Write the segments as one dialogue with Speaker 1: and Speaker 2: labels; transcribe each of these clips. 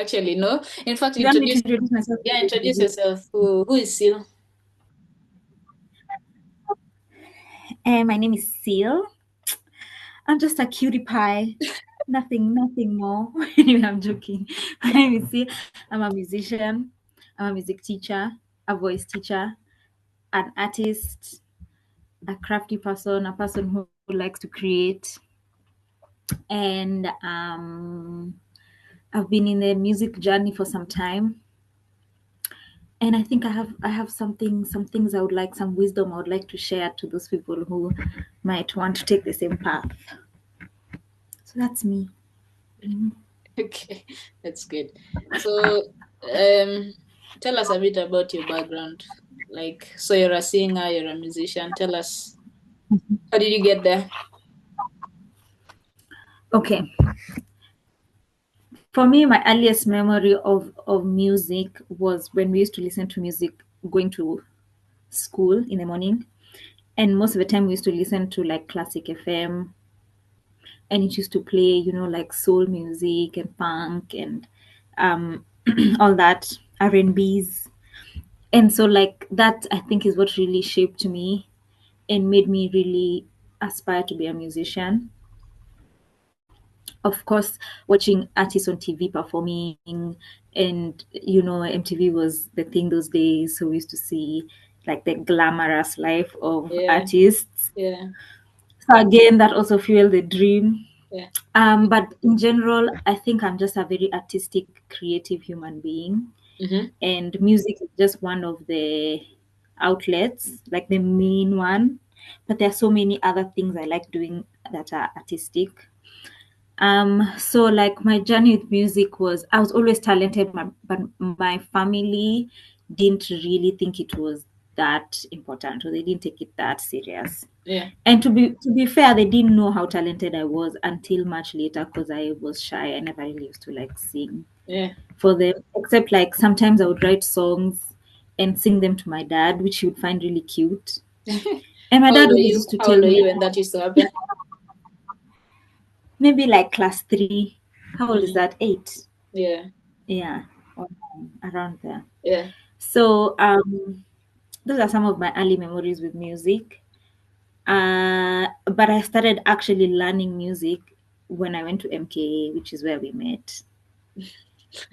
Speaker 1: Actually, no. In fact,
Speaker 2: You want me to introduce myself?
Speaker 1: yeah, introduce yourself. Who is Ceal?
Speaker 2: My name is Ceal. I'm just a cutie pie. Nothing more. Anyway, I'm joking. My name is Ceal. I'm a musician. I'm a music teacher, a voice teacher, an artist, a crafty person, a person who likes to create. And I've been in the music journey for some time. And I think I have some things I would like, some wisdom I would like to share to those people who might want to take the same path. So that's me.
Speaker 1: Okay, that's good. So, um, tell us a bit about your background. Like, so you're a singer, you're a musician. Tell us, how did you get there?
Speaker 2: Okay. For me, my earliest memory of music was when we used to listen to music going to school in the morning. And most of the time we used to listen to like classic FM, and it used to play, like soul music and punk and um all that R&Bs. And so like that I think is what really shaped me and made me really aspire to be a musician. Of course, watching artists on TV performing, and MTV was the thing those days, so we used to see like the glamorous life of
Speaker 1: Yeah,
Speaker 2: artists.
Speaker 1: yeah,
Speaker 2: So again, that also fueled the dream.
Speaker 1: yeah.
Speaker 2: But in general, I think I'm just a very artistic, creative human being,
Speaker 1: Mm-hmm.
Speaker 2: and music is just one of the outlets, like the main one. But there are so many other things I like doing that are artistic. So like my journey with music was I was always talented, but my family didn't really think it was that important, or they didn't take it that serious.
Speaker 1: Yeah,
Speaker 2: And to be fair, they didn't know how talented I was until much later because I was shy. I never really used to like sing
Speaker 1: yeah.
Speaker 2: for them, except like sometimes I would write songs and sing them to my dad, which he would find really cute. And my
Speaker 1: How old
Speaker 2: dad
Speaker 1: were
Speaker 2: always
Speaker 1: you?
Speaker 2: used to
Speaker 1: How old
Speaker 2: tell
Speaker 1: were
Speaker 2: me,
Speaker 1: you when that used to happen?
Speaker 2: maybe like class 3. How old is
Speaker 1: Mm-hmm.
Speaker 2: that? 8.
Speaker 1: Yeah,
Speaker 2: Yeah, or around there.
Speaker 1: yeah.
Speaker 2: So those are some of my early memories with music. But I started actually learning music when I went to MKA, which is where we met.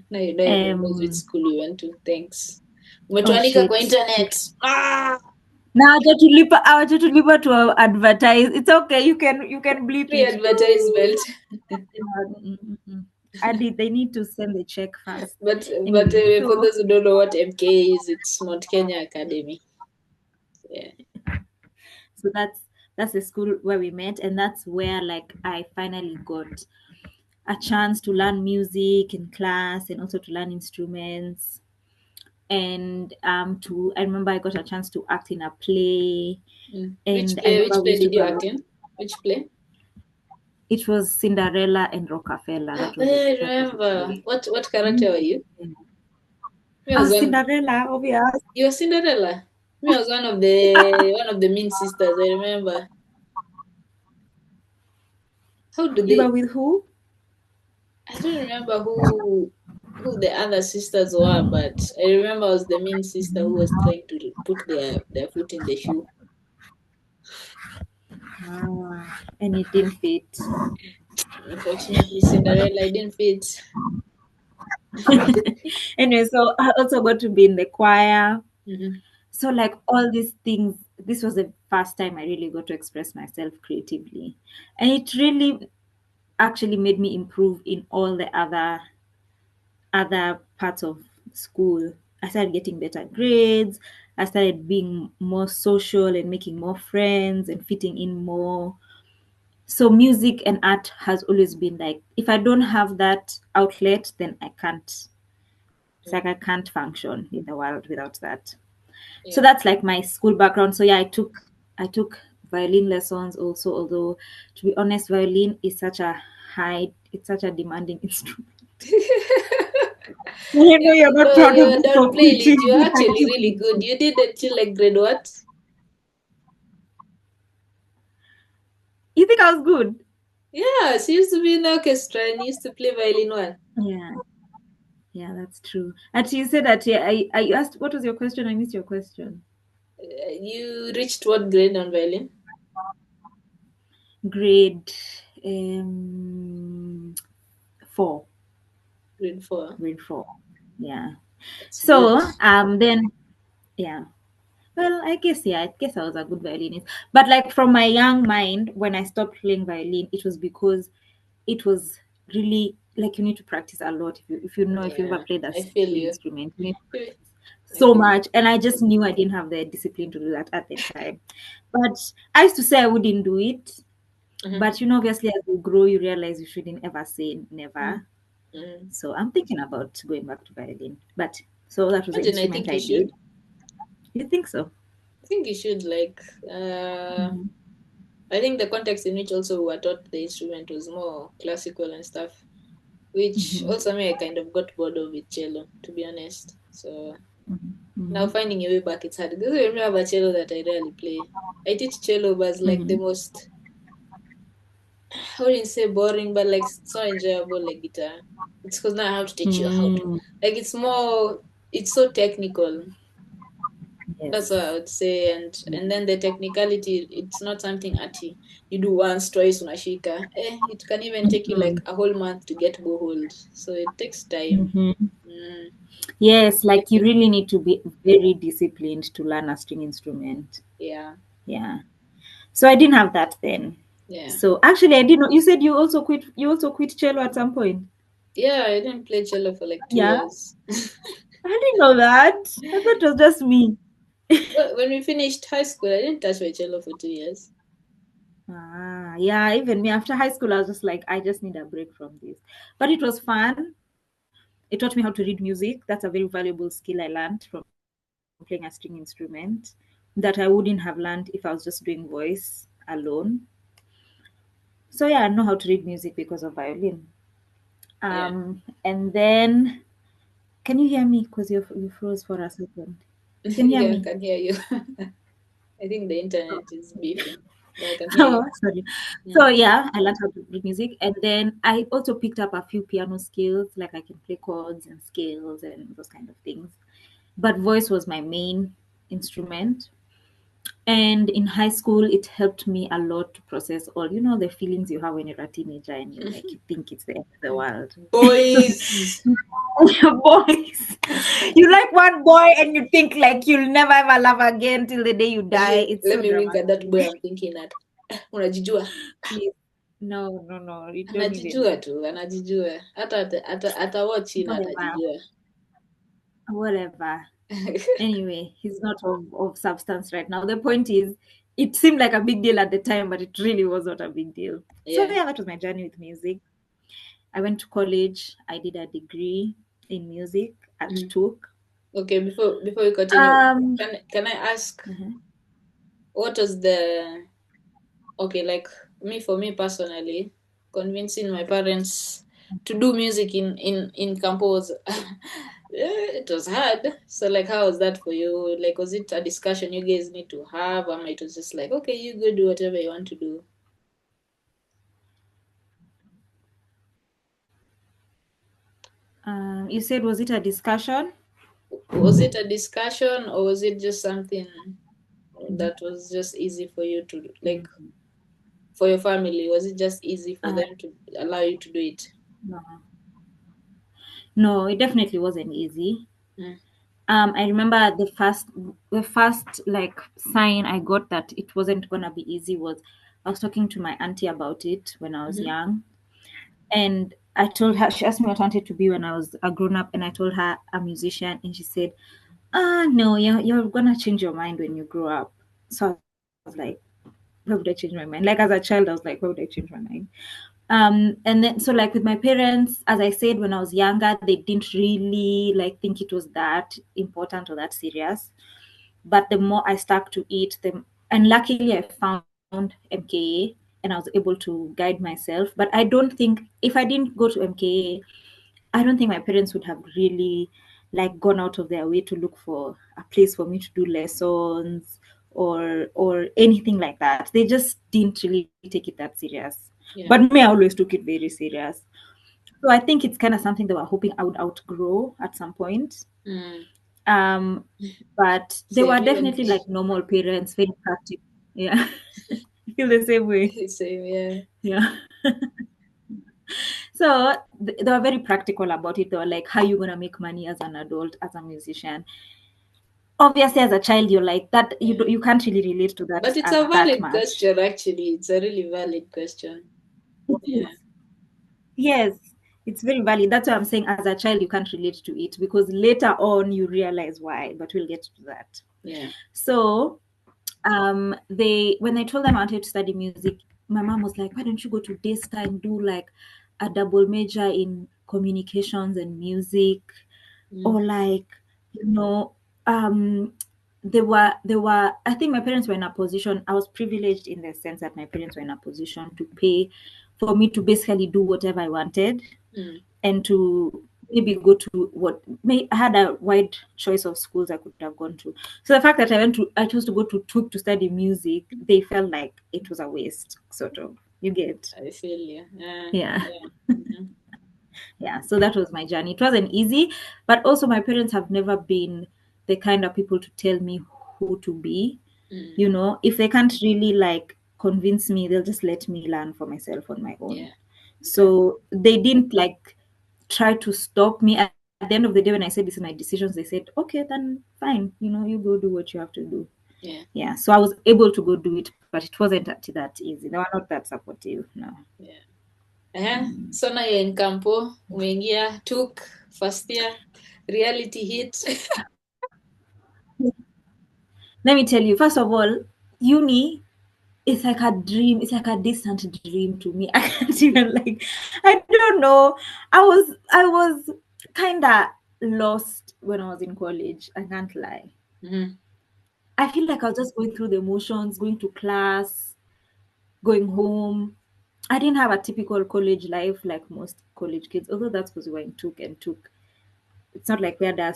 Speaker 1: Now you don't even know which
Speaker 2: Um,
Speaker 1: school you went to. Thanks.
Speaker 2: oh
Speaker 1: Umetuanika kwa
Speaker 2: shit.
Speaker 1: internet. Ah,
Speaker 2: Now I want you to to advertise. It's okay. You can bleep
Speaker 1: free
Speaker 2: it.
Speaker 1: advertisement.
Speaker 2: They need to send the check first.
Speaker 1: But
Speaker 2: Anyway,
Speaker 1: for
Speaker 2: so
Speaker 1: those who don't know what MK is, it's Mount Kenya Academy. Yeah.
Speaker 2: so that's the school where we met, and that's where like I finally got a chance to learn music in class and also to learn instruments. And to I remember I got a chance to act in a play,
Speaker 1: Mm. Which
Speaker 2: and I
Speaker 1: play?
Speaker 2: remember
Speaker 1: Which
Speaker 2: we
Speaker 1: play
Speaker 2: used to
Speaker 1: did
Speaker 2: do
Speaker 1: you
Speaker 2: a
Speaker 1: act
Speaker 2: lot.
Speaker 1: in? Which play?
Speaker 2: It was Cinderella and Rockefeller. That was it.
Speaker 1: I
Speaker 2: That was the
Speaker 1: remember.
Speaker 2: play.
Speaker 1: What character were you? Me
Speaker 2: Oh,
Speaker 1: was one.
Speaker 2: Cinderella, obvious.
Speaker 1: You were Cinderella. Me was one of the mean sisters. I remember. How do
Speaker 2: You were
Speaker 1: they?
Speaker 2: with who?
Speaker 1: I don't remember who the other sisters were, but I remember I was the mean sister who was trying to put their foot in the shoe.
Speaker 2: And it didn't fit.
Speaker 1: Unfortunately, Cinderella I didn't fit.
Speaker 2: Anyway, so I also got to be in the choir.
Speaker 1: Hmm.
Speaker 2: So like all these things, this was the first time I really got to express myself creatively, and it really actually made me improve in all the other parts of school. I started getting better grades. I started being more social and making more friends and fitting in more. So music and art has always been like, if I don't have that outlet, then I can't. It's like I can't function in the world without that. So
Speaker 1: Yeah.
Speaker 2: that's like my school background. So yeah, I took violin lessons also, although to be honest, violin is it's such a demanding instrument. You're not proud of
Speaker 1: You're
Speaker 2: me for
Speaker 1: downplaying it.
Speaker 2: quitting.
Speaker 1: You're actually really good. You did it till like grade what?
Speaker 2: You think I was good?
Speaker 1: Yeah, she used to be in the orchestra and used to play violin one.
Speaker 2: Yeah. Yeah, that's true. Actually, you said that. Yeah, I asked. What was your question? I missed your question.
Speaker 1: You reached what grade on violin?
Speaker 2: Grade um, 4.
Speaker 1: Grade four.
Speaker 2: Grade 4. Yeah.
Speaker 1: That's good.
Speaker 2: So then yeah. Well, I guess I was a good violinist. But like from my young mind, when I stopped playing violin, it was because it was really like you need to practice a lot. If you've ever
Speaker 1: Yeah,
Speaker 2: played a
Speaker 1: I feel
Speaker 2: string
Speaker 1: you.
Speaker 2: instrument, you need to practice
Speaker 1: I
Speaker 2: so
Speaker 1: feel you.
Speaker 2: much. And I just knew I didn't have the discipline to do that at the time. But I used to say I wouldn't do it.
Speaker 1: Mm-hmm.
Speaker 2: But obviously as you grow, you realize you shouldn't ever say never.
Speaker 1: Mm-hmm.
Speaker 2: So I'm thinking about going back to violin. But so that was the
Speaker 1: Imagine, I
Speaker 2: instrument
Speaker 1: think you
Speaker 2: I
Speaker 1: should.
Speaker 2: did. You think so?
Speaker 1: I think you should like. Uh,
Speaker 2: Mhm.
Speaker 1: I think the context in which also we were taught the instrument was more classical and stuff, which
Speaker 2: Mhm.
Speaker 1: also me I kind of got bored of with cello, to be honest. So now
Speaker 2: Mhm.
Speaker 1: finding a way back it's hard. Because I remember a cello that I rarely play. I teach cello, but it's like the
Speaker 2: Mhm.
Speaker 1: most, I wouldn't say boring, but like so enjoyable like guitar. It's because now I have to teach you how to.
Speaker 2: Mm.
Speaker 1: Like it's more, it's so technical. That's what I
Speaker 2: Yes.
Speaker 1: would say, and
Speaker 2: Yeah.
Speaker 1: then the technicality, it's not something arty. You do once, twice, unashika. It can even take you like
Speaker 2: Mhm.
Speaker 1: a whole month to get bohold. So it takes time.
Speaker 2: Mhm.
Speaker 1: Mm,
Speaker 2: Yes, like you
Speaker 1: like,
Speaker 2: really need to be very disciplined to learn a string instrument.
Speaker 1: yeah,
Speaker 2: Yeah. So I didn't have that then.
Speaker 1: yeah,
Speaker 2: So actually I didn't know you said you also quit cello at some point.
Speaker 1: yeah. I didn't play cello for like two
Speaker 2: Yeah.
Speaker 1: years.
Speaker 2: I didn't know that. I thought it was just me.
Speaker 1: Well, when we finished high school, I didn't touch my cello for 2 years.
Speaker 2: Ah, yeah, even me after high school, I was just like, I just need a break from this. But it was fun. It taught me how to read music. That's a very valuable skill I learned from playing a string instrument that I wouldn't have learned if I was just doing voice alone. So yeah, I know how to read music because of violin.
Speaker 1: Yeah,
Speaker 2: And then can you hear me? Because you froze for a second. You can hear
Speaker 1: yeah, I
Speaker 2: me?
Speaker 1: can hear you. I think the internet is beefing, but I can hear
Speaker 2: Oh,
Speaker 1: you.
Speaker 2: sorry. So
Speaker 1: Mm,
Speaker 2: yeah, I learned how to read music, and then I also picked up a few piano skills, like I can play chords and scales and those kind of things. But voice was my main instrument. And in high school, it helped me a lot to process all, the feelings you have when you're a teenager and you think it's the end of the world.
Speaker 1: boys.
Speaker 2: Your boys. You like one boy and you think like you'll never ever love again till the day you die. It's
Speaker 1: Let
Speaker 2: so
Speaker 1: me wink at that boy.
Speaker 2: dramatic.
Speaker 1: I'm thinking at unajijua,
Speaker 2: Please. No, no, no. You don't
Speaker 1: anajijua
Speaker 2: even.
Speaker 1: tu, anajijua hata watch na
Speaker 2: Whatever.
Speaker 1: atajijua.
Speaker 2: Whatever. Anyway, he's not of substance right now. The point is, it seemed like a big deal at the time, but it really was not a big deal. So,
Speaker 1: Yeah.
Speaker 2: yeah, that was my journey with music. I went to college. I did a degree in music at
Speaker 1: Mhm.
Speaker 2: TUK.
Speaker 1: Okay. Before we continue,
Speaker 2: Um,
Speaker 1: can I ask
Speaker 2: mhm,
Speaker 1: what was the, okay, like me, for me personally, convincing my parents to do music in campus, it was hard. So like, how was that for you? Like, was it a discussion you guys need to have, or it was just like, okay, you go do whatever you want to do?
Speaker 2: you said, was it a discussion?
Speaker 1: Was it a discussion, or was it just something
Speaker 2: Mhm.
Speaker 1: that was just easy for you to like,
Speaker 2: Mhm.
Speaker 1: for your family? Was it just easy for
Speaker 2: Uh,
Speaker 1: them to allow you to do it?
Speaker 2: no, no, it definitely wasn't easy.
Speaker 1: Mm.
Speaker 2: I remember the first like sign I got that it wasn't gonna be easy was I was talking to my auntie about it when I was
Speaker 1: Hmm.
Speaker 2: young, and I told her she asked me what I wanted to be when I was a grown up, and I told her a musician, and she said, "Ah, no, you're gonna change your mind when you grow up." So I was like, "Why would I change my mind?" Like as a child, I was like, "Why would I change my mind?" And then so like with my parents, as I said, when I was younger, they didn't really like think it was that important or that serious. But the more I stuck to it, the and luckily I found MKA and I was able to guide myself. But I don't think if I didn't go to MKA, I don't think my parents would have really like gone out of their way to look for a place for me to do lessons or anything like that. They just didn't really take it that serious. But
Speaker 1: Yeah.
Speaker 2: me, I always took it very serious. So I think it's kind of something that we're hoping I would outgrow at some point.
Speaker 1: Mm.
Speaker 2: Um, but they
Speaker 1: Same
Speaker 2: were
Speaker 1: even.
Speaker 2: definitely like normal parents, very practical. Yeah, I feel the same way.
Speaker 1: Same, yeah.
Speaker 2: Yeah. So they were very practical about it. They were like, how are you gonna make money as an adult, as a musician? Obviously, as a child, you're like that.
Speaker 1: Yeah.
Speaker 2: You can't really relate to that
Speaker 1: But it's
Speaker 2: as
Speaker 1: a
Speaker 2: that
Speaker 1: valid
Speaker 2: much.
Speaker 1: question, actually. It's a really valid question.
Speaker 2: It
Speaker 1: Yeah,
Speaker 2: is. Yes, it's very valid. That's why I'm saying as a child you can't relate to it because later on you realize why, but we'll get to that.
Speaker 1: yeah.
Speaker 2: So they when I told them I wanted to study music, my mom was like, why don't you go to Daystar and do like a double major in communications and music?
Speaker 1: Mm.
Speaker 2: Or like, you know, um they were I think my parents were in a position. I was privileged in the sense that my parents were in a position to pay for me to basically do whatever I wanted
Speaker 1: Mm.
Speaker 2: and to maybe go to I had a wide choice of schools I could have gone to. So the fact that I chose to go to TUC to study music, they felt like it was a waste, sort of. You get?
Speaker 1: I feel you. Yeah,
Speaker 2: Yeah.
Speaker 1: yeah. Mm-hmm.
Speaker 2: Yeah. So that was my journey. It wasn't easy, but also my parents have never been the kind of people to tell me who to be.
Speaker 1: Mm.
Speaker 2: You know, if they can't really like convince me, they'll just let me learn for myself on my own.
Speaker 1: Yeah. Okay.
Speaker 2: So they didn't like try to stop me. At the end of the day, when I said this is my decisions, they said, okay, then fine, you go do what you have to do.
Speaker 1: Yeah,
Speaker 2: Yeah, so I was able to go do it, but it wasn't actually that easy. They were not that supportive. No.
Speaker 1: yeah. So now you're in Campo, umeingia, took first year, reality hit.
Speaker 2: Let me tell you, first of all, uni it's like a dream. It's like a distant dream to me. I can't even like. I don't know. I was kind of lost when I was in college. I can't lie.
Speaker 1: Mhm.
Speaker 2: I feel like I was just going through the motions, going to class, going home. I didn't have a typical college life like most college kids, although that's because we were in took and took. It's not like we had a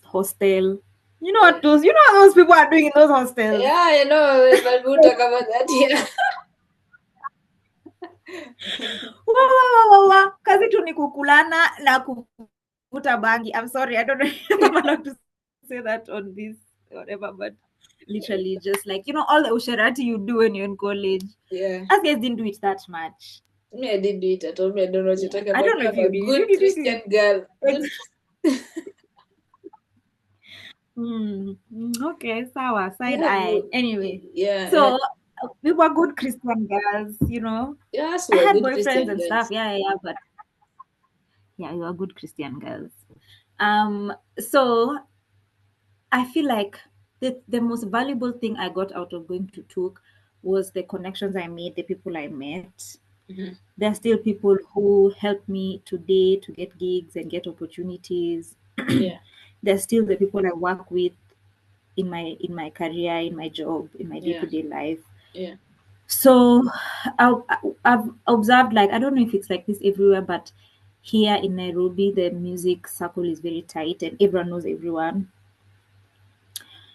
Speaker 2: hostel. You know
Speaker 1: Yeah.
Speaker 2: what those? You know what those people are doing in those hostels.
Speaker 1: Yeah, I know, but we'll talk about that here.
Speaker 2: Kazi tu ni kukulana na kuvuta bangi. I'm sorry, I don't know if I'm allowed to say that on this whatever, but literally just like all the usherati you do when you're in college.
Speaker 1: Yeah.
Speaker 2: Us guys didn't do it that much.
Speaker 1: Me, I didn't do it at all. Me, I don't know what you're
Speaker 2: Yeah,
Speaker 1: talking
Speaker 2: I
Speaker 1: about.
Speaker 2: don't
Speaker 1: Me,
Speaker 2: know if
Speaker 1: I'm a
Speaker 2: you did.
Speaker 1: good
Speaker 2: You
Speaker 1: Christian
Speaker 2: did.
Speaker 1: girl. Good.
Speaker 2: Ex- okay, sour
Speaker 1: You
Speaker 2: side
Speaker 1: have
Speaker 2: eye.
Speaker 1: good.
Speaker 2: Anyway,
Speaker 1: Yeah, yeah.
Speaker 2: so we were good Christian girls.
Speaker 1: Yes,
Speaker 2: I
Speaker 1: we're
Speaker 2: had
Speaker 1: good
Speaker 2: boyfriends
Speaker 1: Christian
Speaker 2: and stuff.
Speaker 1: girls.
Speaker 2: Yeah, yeah, yeah, but yeah, we were good Christian girls. So I feel like the most valuable thing I got out of going to Took was the connections I made, the people I met.
Speaker 1: Hmm.
Speaker 2: There are still people who help me today to get gigs and get opportunities.
Speaker 1: Yeah,
Speaker 2: There's still the people I work with in my career, in my job, in my day
Speaker 1: yeah,
Speaker 2: to day life.
Speaker 1: yeah,
Speaker 2: So I, I've observed, like, I don't know if it's like this everywhere, but here in Nairobi, the music circle is very tight and everyone knows everyone.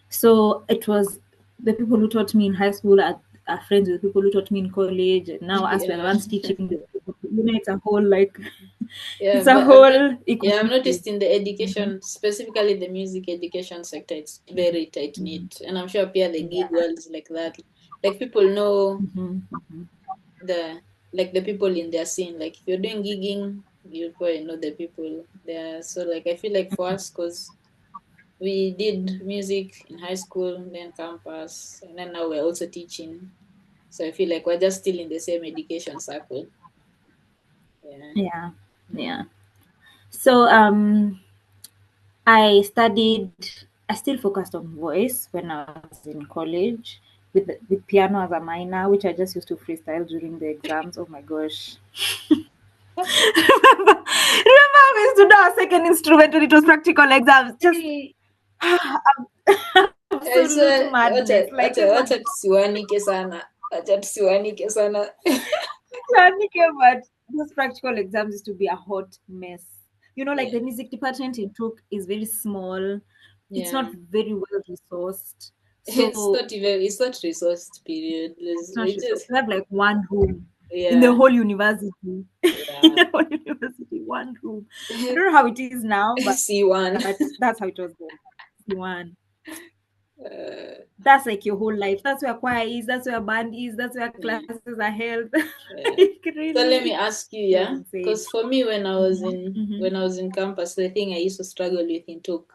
Speaker 2: So it was the people who taught me in high school are friends with people who taught me in college, and now us we're the
Speaker 1: yeah,
Speaker 2: ones teaching the people. It's a whole like
Speaker 1: yeah.
Speaker 2: it's a
Speaker 1: But I've not.
Speaker 2: whole
Speaker 1: Yeah, I've
Speaker 2: ecosystem.
Speaker 1: noticed in the education, specifically the music education sector, it's very tight knit, and I'm sure Pia the gig
Speaker 2: Yeah.
Speaker 1: world is like that. Like people know
Speaker 2: Hmm.
Speaker 1: the the people in their scene. Like if you're doing gigging, you probably know the people there. So like I feel like for us, because we did music in high school, then campus, and then now we're also teaching. So I feel like we're just still in the same education circle. Yeah.
Speaker 2: Yeah,
Speaker 1: Mm.
Speaker 2: yeah. So I still focused on voice when I was in college with piano as a minor, which I just used to freestyle during the exams. Oh my gosh. Remember we used to do our second instrument when it was practical exams. Just
Speaker 1: Hey,
Speaker 2: absolute
Speaker 1: so
Speaker 2: madness. Like it was
Speaker 1: wacha tusiwanike sana. Wacha tusiwanike sana.
Speaker 2: panic, but those practical exams used to be a hot mess. Like
Speaker 1: Yeah.
Speaker 2: the music department in took is very small. It's
Speaker 1: Yeah.
Speaker 2: not very well resourced.
Speaker 1: It's
Speaker 2: So
Speaker 1: not even it's not resourced period.
Speaker 2: it's not
Speaker 1: We
Speaker 2: resourced.
Speaker 1: just
Speaker 2: We have like one room. in the
Speaker 1: Yeah,
Speaker 2: whole university. In
Speaker 1: yeah.
Speaker 2: the whole university, one room. I don't know how it is now, but
Speaker 1: C1.
Speaker 2: that's how it was then. One.
Speaker 1: Uh,
Speaker 2: That's like your whole life. That's where choir is. That's where band is. That's where
Speaker 1: mm,
Speaker 2: classes are held.
Speaker 1: yeah.
Speaker 2: Like
Speaker 1: So let me
Speaker 2: really,
Speaker 1: ask you,
Speaker 2: it was
Speaker 1: yeah,
Speaker 2: insane.
Speaker 1: because for me, when I was in
Speaker 2: Mm-hmm.
Speaker 1: when I was in campus, the thing I used to struggle with in Tok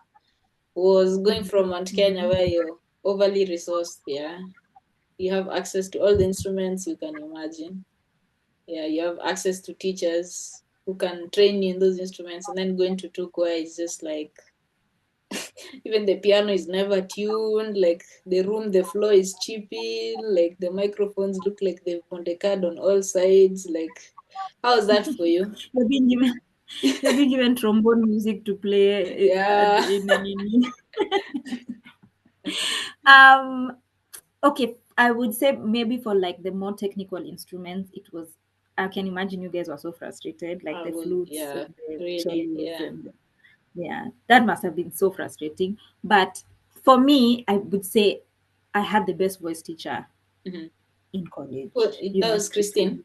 Speaker 1: was going from Mount Kenya,
Speaker 2: Mm-hmm.
Speaker 1: where you're overly resourced. Yeah, you have access to all the instruments you can imagine. Yeah, you have access to teachers who can train you in those instruments, and then going to Tok, where it's just like even the piano is never tuned, like the room, the floor is chippy, like the microphones look like they've on the card on all sides. Like, how's that for you?
Speaker 2: You're being given you're being given trombone music to play
Speaker 1: Yeah.
Speaker 2: in. Um. Okay, I would say maybe for like the more technical instruments, it was. I can imagine you guys were so frustrated, like
Speaker 1: I
Speaker 2: the
Speaker 1: would,
Speaker 2: flutes
Speaker 1: yeah,
Speaker 2: and the
Speaker 1: really,
Speaker 2: cellos,
Speaker 1: yeah.
Speaker 2: and yeah, that must have been so frustrating. But for me, I would say I had the best voice teacher
Speaker 1: Mm-hmm.
Speaker 2: in
Speaker 1: Well,
Speaker 2: college.
Speaker 1: that was
Speaker 2: She
Speaker 1: Christine.
Speaker 2: trained.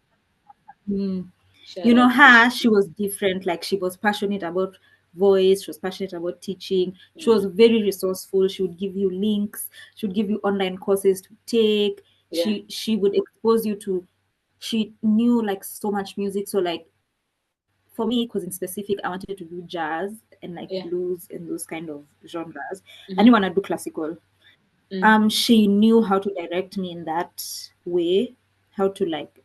Speaker 2: Mm.
Speaker 1: Shout out.
Speaker 2: Her, she was different. Like she was passionate about voice. She was passionate about teaching. She
Speaker 1: Yeah,
Speaker 2: was very resourceful. She would give you links. She would give you online courses to take.
Speaker 1: yeah,
Speaker 2: She would expose you to. She knew like so much music. So like for me, because in specific, I wanted to do jazz and like
Speaker 1: yeah.
Speaker 2: blues and those kind of genres. I didn't
Speaker 1: Mm-hmm.
Speaker 2: want to do classical.
Speaker 1: Mm,
Speaker 2: She knew how to direct me in that way, how to like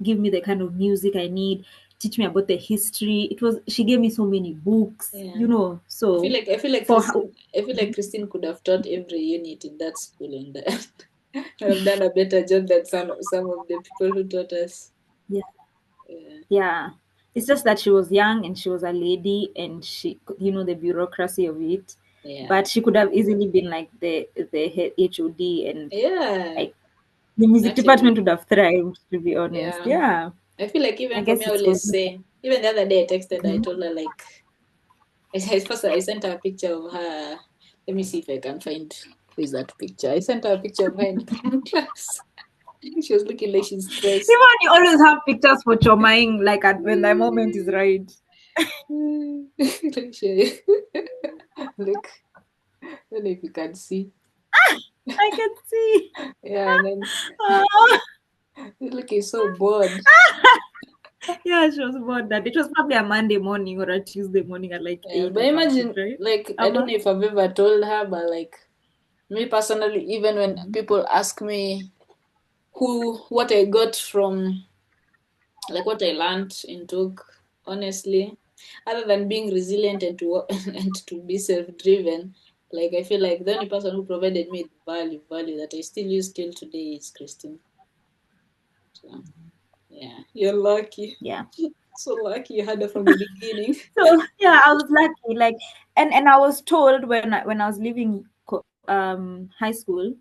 Speaker 2: give me the kind of music I need, teach me about the history. It was she gave me so many books,
Speaker 1: yeah.
Speaker 2: you know. So
Speaker 1: I feel like
Speaker 2: for how
Speaker 1: Christine. I feel like Christine could have taught every unit in that school, and that have done a better job than some of the people who taught us.
Speaker 2: yeah,
Speaker 1: Yeah,
Speaker 2: yeah. It's just that she was young and she was a lady and she you know the bureaucracy of it.
Speaker 1: yeah,
Speaker 2: But she could have easily been like the head HOD and
Speaker 1: yeah.
Speaker 2: like the music department
Speaker 1: Actually,
Speaker 2: would have thrived to be honest.
Speaker 1: yeah.
Speaker 2: Yeah.
Speaker 1: I feel like
Speaker 2: I
Speaker 1: even for me,
Speaker 2: guess
Speaker 1: I
Speaker 2: it was
Speaker 1: always say. Even the other day, I texted her. I
Speaker 2: Mhm.
Speaker 1: told her like I sent her a picture of her. Let me see if I can find who is that picture. I sent her a picture of her in class. She was looking like she's stressed.
Speaker 2: Even you always have pictures for chomaing, like at when the moment is right.
Speaker 1: Let me show you. Look, I don't know if you can see.
Speaker 2: I can see.
Speaker 1: Yeah, and then
Speaker 2: Oh,
Speaker 1: she's looking so bored.
Speaker 2: yeah, she was bored that it was probably a Monday morning or a Tuesday morning at like
Speaker 1: Yeah,
Speaker 2: 8
Speaker 1: but
Speaker 2: or something,
Speaker 1: imagine,
Speaker 2: right?
Speaker 1: like, I don't
Speaker 2: Amma?
Speaker 1: know if I've ever told her, but like, me personally, even when
Speaker 2: Mhm.
Speaker 1: people ask me what I got from, like, what I learned in Tok, honestly, other than being resilient and and to be self-driven, like, I feel like the only person who provided me value that I still use till today is Christine. So, yeah, you're lucky.
Speaker 2: Yeah.
Speaker 1: So lucky you had her from the beginning.
Speaker 2: So yeah, I was lucky. Like, and I was told when I was leaving high school,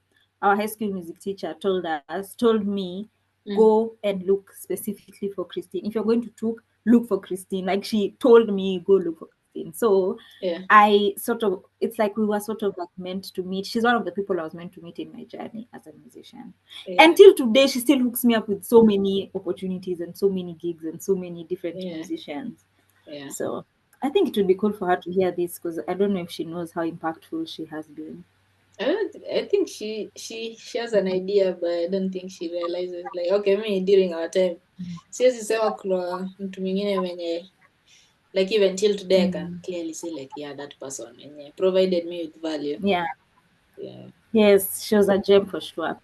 Speaker 2: our high school music teacher told me,
Speaker 1: Mm,
Speaker 2: go and look specifically for Christine. If you're going to took, look for Christine. Like she told me, go look for Christine. So
Speaker 1: yeah,
Speaker 2: I sort of it's like we were sort of like meant to meet. She's one of the people I was meant to meet in my journey as a musician.
Speaker 1: yeah,
Speaker 2: Until today, she still hooks me up with so many opportunities and so many gigs and so many different
Speaker 1: yeah,
Speaker 2: musicians.
Speaker 1: yeah.
Speaker 2: So I think it would be cool for her to hear this because I don't know if she knows how impactful she has been.
Speaker 1: I think she has an idea, but I don't think she realizes. Like, okay, me during our time, siwezi sema kuna mtu mwingine mwenye like even till today I can
Speaker 2: Mm.
Speaker 1: clearly say like yeah that person mwenye provided me with value.
Speaker 2: Yeah.
Speaker 1: Yeah.
Speaker 2: Yes, she was a gem for sure.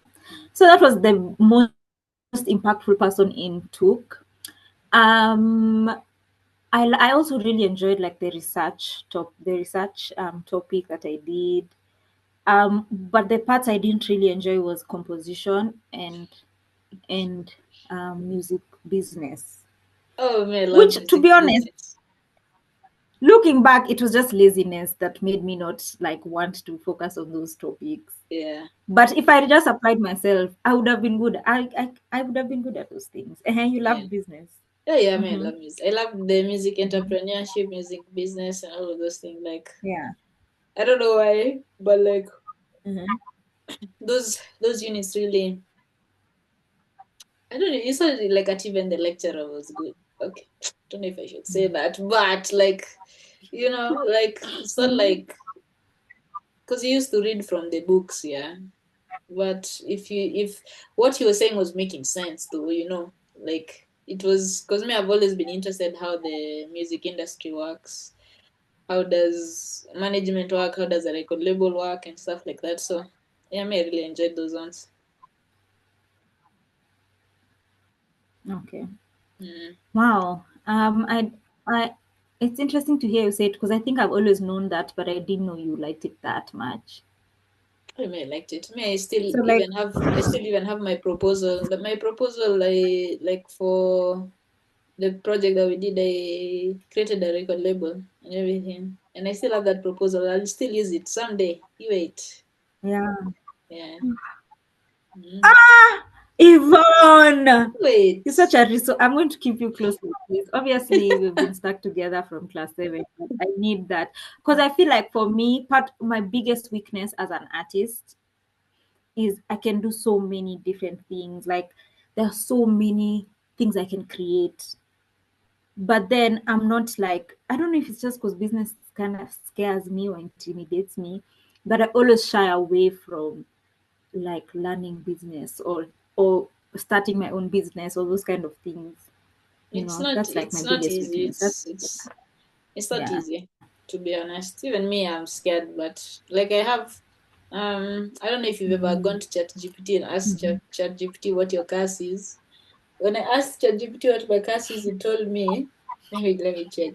Speaker 2: So that was the most impactful person in Took. Um, I also really enjoyed like the research topic that I did. But the parts I didn't really enjoy was composition and music business.
Speaker 1: Oh man, I love
Speaker 2: Which, to
Speaker 1: music
Speaker 2: be honest,
Speaker 1: business.
Speaker 2: looking back, it was just laziness that made me not like want to focus on those topics.
Speaker 1: Yeah.
Speaker 2: But if I just applied myself, I would have been good. I would have been good at those things. You
Speaker 1: Yeah.
Speaker 2: love business.
Speaker 1: Yeah, yeah, I mean, I
Speaker 2: Mm-hmm.
Speaker 1: love music. I love the music entrepreneurship, music business, and all of those things. Like,
Speaker 2: Yeah.
Speaker 1: I don't know why, but like
Speaker 2: Mm-hmm.
Speaker 1: those units really I don't know. It's not like at even the lecturer was good. Okay, don't know if I should say that, but like, like it's not like because he used to read from the books, yeah. But if what he was saying was making sense, though, like it was because me, I've always been interested how the music industry works. How does management work? How does a record label work and stuff like that? So yeah, me, I really enjoyed those ones.
Speaker 2: Okay.
Speaker 1: Mm.
Speaker 2: Wow. I, it's interesting to hear you say it because I think I've always known that, but I didn't know you liked it that much.
Speaker 1: I mean, I liked it. Me,
Speaker 2: So like,
Speaker 1: I still even have my proposal. My proposal, I like for the project that we did. I created a record label and everything, and I still have that proposal. I'll still use it someday. You wait.
Speaker 2: yeah.
Speaker 1: Yeah. Mm.
Speaker 2: Ah, Yvonne,
Speaker 1: Wait.
Speaker 2: you're such a resource. I'm going to keep you close to this. Obviously, we've been stuck together from class 7. But I need that because I feel like for me, part my biggest weakness as an artist is I can do so many different things. Like there are so many things I can create, but then I'm not like I don't know if it's just because business kind of scares me or intimidates me, but I always shy away from like learning business or starting my own business or those kind of things. That's like my
Speaker 1: It's not
Speaker 2: biggest
Speaker 1: easy.
Speaker 2: weakness. That's
Speaker 1: It's not
Speaker 2: yeah.
Speaker 1: easy, to be honest. Even me, I'm scared, but like I have I don't know if you've ever
Speaker 2: Mhm.
Speaker 1: gone to ChatGPT and asked
Speaker 2: Mhm.
Speaker 1: ChatGPT what your curse is. When I asked ChatGPT what my curse is, it told me, let me check.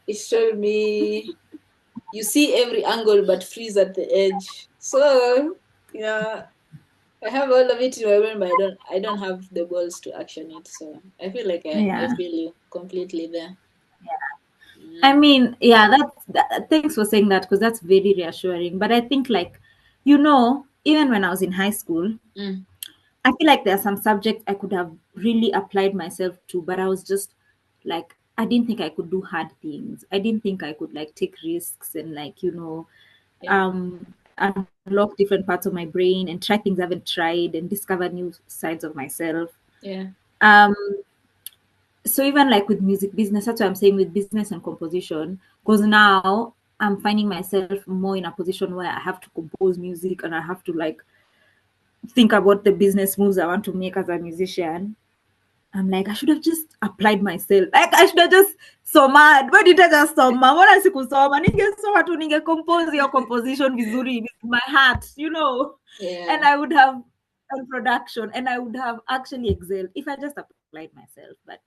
Speaker 1: It told me you see every angle but freeze at the edge. So, yeah, I have all of it in my mind, but I don't have the balls to action it. So I feel like I
Speaker 2: Yeah.
Speaker 1: feel you completely there.
Speaker 2: I
Speaker 1: Mm,
Speaker 2: mean, yeah, thanks for saying that because that's very reassuring. But I think, like, even when I was in high school,
Speaker 1: mm,
Speaker 2: I feel like there are some subjects I could have really applied myself to, but I was just like, I didn't think I could do hard things. I didn't think I could like take risks and like,
Speaker 1: yeah,
Speaker 2: unlock different parts of my brain and try things I haven't tried and discover new sides of myself.
Speaker 1: yeah.
Speaker 2: Um, so even like with music business, that's what I'm saying with business and composition, because now I'm finding myself more in a position where I have to compose music and I have to like think about the business moves I want to make as a musician. I'm like, I should have just applied myself. Like, I should have just soma. Why did I just soma? Mbona sikusoma? Ningesoma tu compose your composition vizuri with my heart. And
Speaker 1: Yeah.
Speaker 2: I would have done production and I would have actually excelled if I just applied myself. But